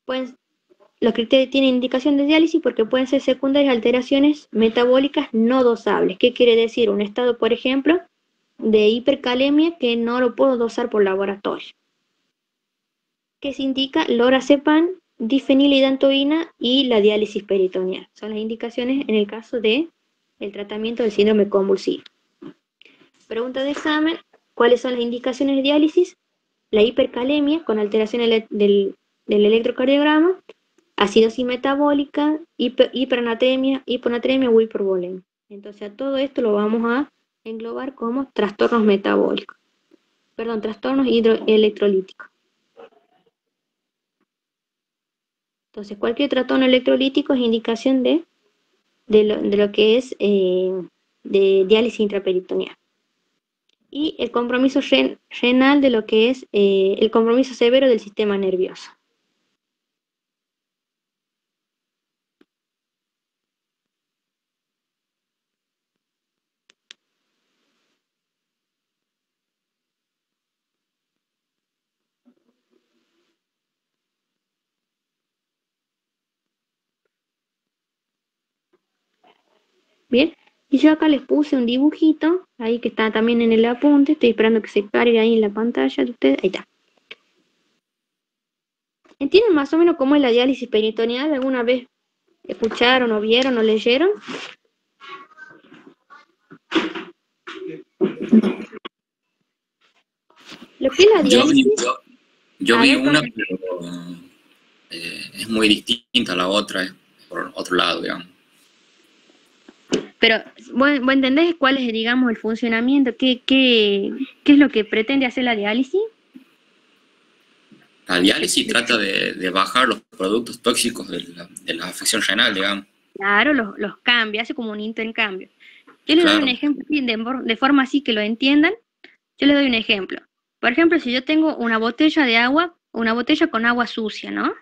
Pues los criterios tienen indicación de diálisis porque pueden ser secundarias alteraciones metabólicas no dosables. ¿Qué quiere decir? Un estado, por ejemplo, de hipercalemia que no lo puedo dosar por laboratorio. ¿Qué se indica? Lorazepam, difenilidantoína y la diálisis peritoneal. Son las indicaciones en el caso del tratamiento del síndrome convulsivo. Pregunta de examen: ¿cuáles son las indicaciones de diálisis? La hipercalemia con alteración del electrocardiograma, acidosis metabólica, hipernatremia, hiponatremia o hipervolemia. Entonces a todo esto lo vamos a englobar como trastornos metabólicos. Trastornos electrolíticos. Entonces cualquier trastorno electrolítico es indicación de lo que es de diálisis intraperitoneal. Y el compromiso renal de lo que es el compromiso severo del sistema nervioso. Bien, y yo acá les puse un dibujito, ahí que está también en el apunte, estoy esperando que se cargue ahí en la pantalla de ustedes, ahí está. ¿Entienden más o menos cómo es la diálisis peritoneal? ¿Alguna vez escucharon o vieron o leyeron? Lo que es la diálisis... Yo vi una, pero es muy distinta a la otra, por otro lado, digamos. Pero, ¿vos entendés cuál es, digamos, el funcionamiento? ¿Qué es lo que pretende hacer la diálisis? La diálisis trata de bajar los productos tóxicos de la afección renal, digamos. Claro, los cambia, hace como un intercambio. Yo les doy un ejemplo de forma así que lo entiendan. Yo les doy un ejemplo. Por ejemplo, si yo tengo una botella de agua, una botella con agua sucia, ¿no?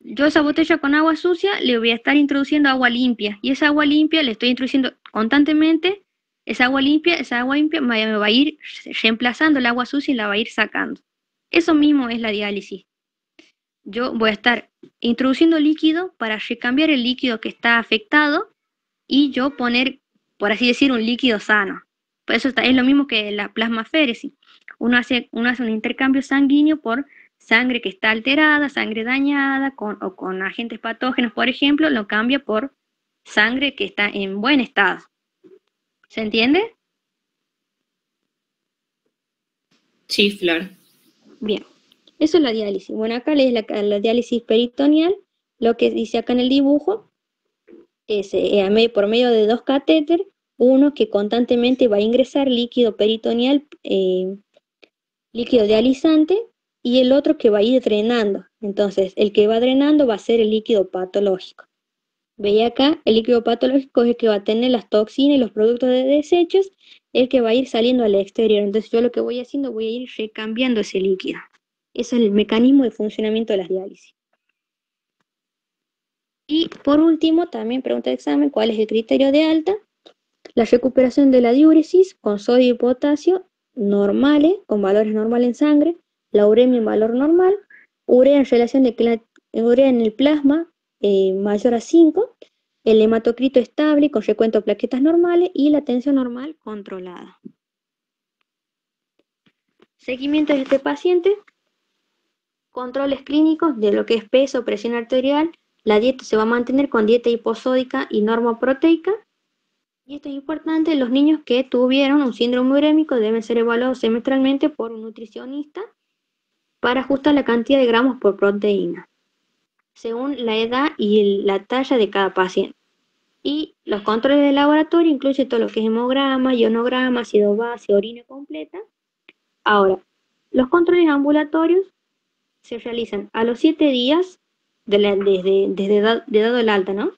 Yo a esa botella con agua sucia le voy a estar introduciendo agua limpia. Y esa agua limpia le estoy introduciendo constantemente. Esa agua limpia me va a ir reemplazando el agua sucia y la va a ir sacando. Eso mismo es la diálisis. Yo voy a estar introduciendo líquido para recambiar el líquido que está afectado y yo poner, por así decir, un líquido sano. Por eso es lo mismo que la plasmaféresis. Uno hace un intercambio sanguíneo por sangre que está alterada, sangre dañada, o con agentes patógenos, por ejemplo, lo cambia por sangre que está en buen estado. ¿Se entiende? Sí, Flor. Bien, eso es la diálisis. Bueno, acá es la diálisis peritoneal. Lo que dice acá en el dibujo es por medio de 2 catéteres, uno que constantemente va a ingresar líquido peritoneal, líquido dializante, y el otro que va a ir drenando. Entonces, el que va drenando va a ser el líquido patológico. Veis acá, el líquido patológico es el que va a tener las toxinas y los productos de desechos, el que va a ir saliendo al exterior. Entonces, yo lo que voy haciendo, voy a ir recambiando ese líquido. Ese es el mecanismo de funcionamiento de las diálisis. Y por último, también pregunta de examen, ¿cuál es el criterio de alta? La recuperación de la diúresis con sodio y potasio normales, con valores normales en sangre, la uremia en valor normal, urea en relación de urea en el plasma mayor a 5, el hematocrito estable con recuento de plaquetas normales y la tensión normal controlada. Seguimiento de este paciente, controles clínicos de lo que es peso, presión arterial, la dieta se va a mantener con dieta hiposódica y normoproteica. Y esto es importante, los niños que tuvieron un síndrome urémico deben ser evaluados semestralmente por un nutricionista para ajustar la cantidad de gramos por proteína, según la edad y la talla de cada paciente. Y los controles de laboratorio incluyen todo lo que es hemograma, ionograma, ácido base, orina completa. Ahora, los controles ambulatorios se realizan a los 7 días desde dado el alta, ¿no?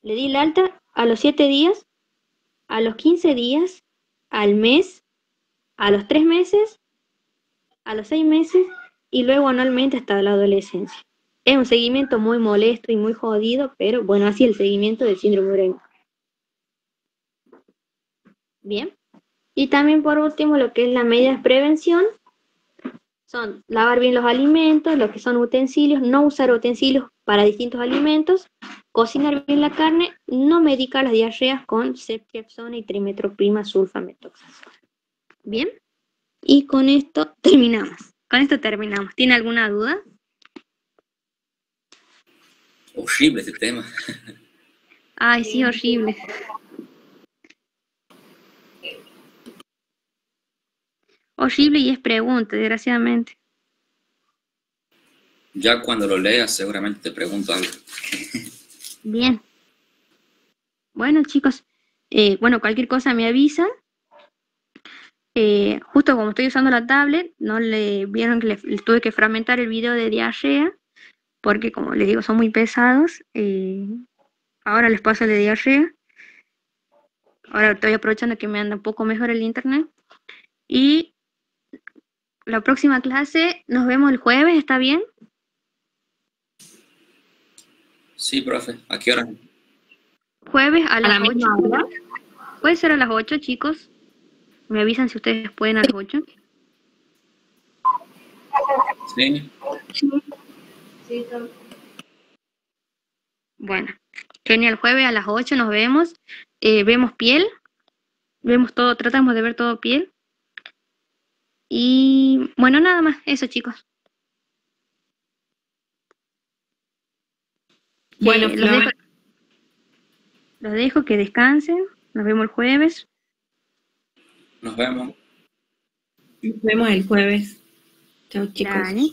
Le di el alta a los 7 días, a los 15 días, al mes, a los 3 meses, a los 6 meses y luego anualmente hasta la adolescencia. Es un seguimiento muy molesto y muy jodido, pero bueno, así es el seguimiento del síndrome urémico. Bien. Y también por último, lo que es las medidas de prevención son lavar bien los alimentos, lo que son utensilios, no usar utensilios para distintos alimentos, cocinar bien la carne, no medicar las diarreas con ceftriaxona y trimetoprim sulfamethoxazole. Bien. Y con esto terminamos. ¿Tiene alguna duda? Horrible este tema. Ay, sí, horrible. Horrible y es pregunta, desgraciadamente. Ya cuando lo leas seguramente te pregunto algo. Bien. Bueno, chicos, cualquier cosa me avisan. Justo como estoy usando la tablet, no le vieron que le tuve que fragmentar el video de diarrea, porque como les digo, son muy pesados. Ahora les paso el de diarrea. Ahora estoy aprovechando que me anda un poco mejor el internet. Y la próxima clase nos vemos el jueves, ¿está bien? Sí, profe. ¿A qué hora? Jueves a las 8. misma hora. Puede ser a las 8, chicos. Me avisan si ustedes pueden a las 8. Sí. Bueno, genial, jueves a las 8 nos vemos. Vemos piel. Vemos todo, tratamos de ver todo piel. Y bueno, nada más, eso, chicos. Bueno, los dejo que descansen. Nos vemos el jueves. Nos vemos. Nos vemos el jueves. Chao, chicos. Dale.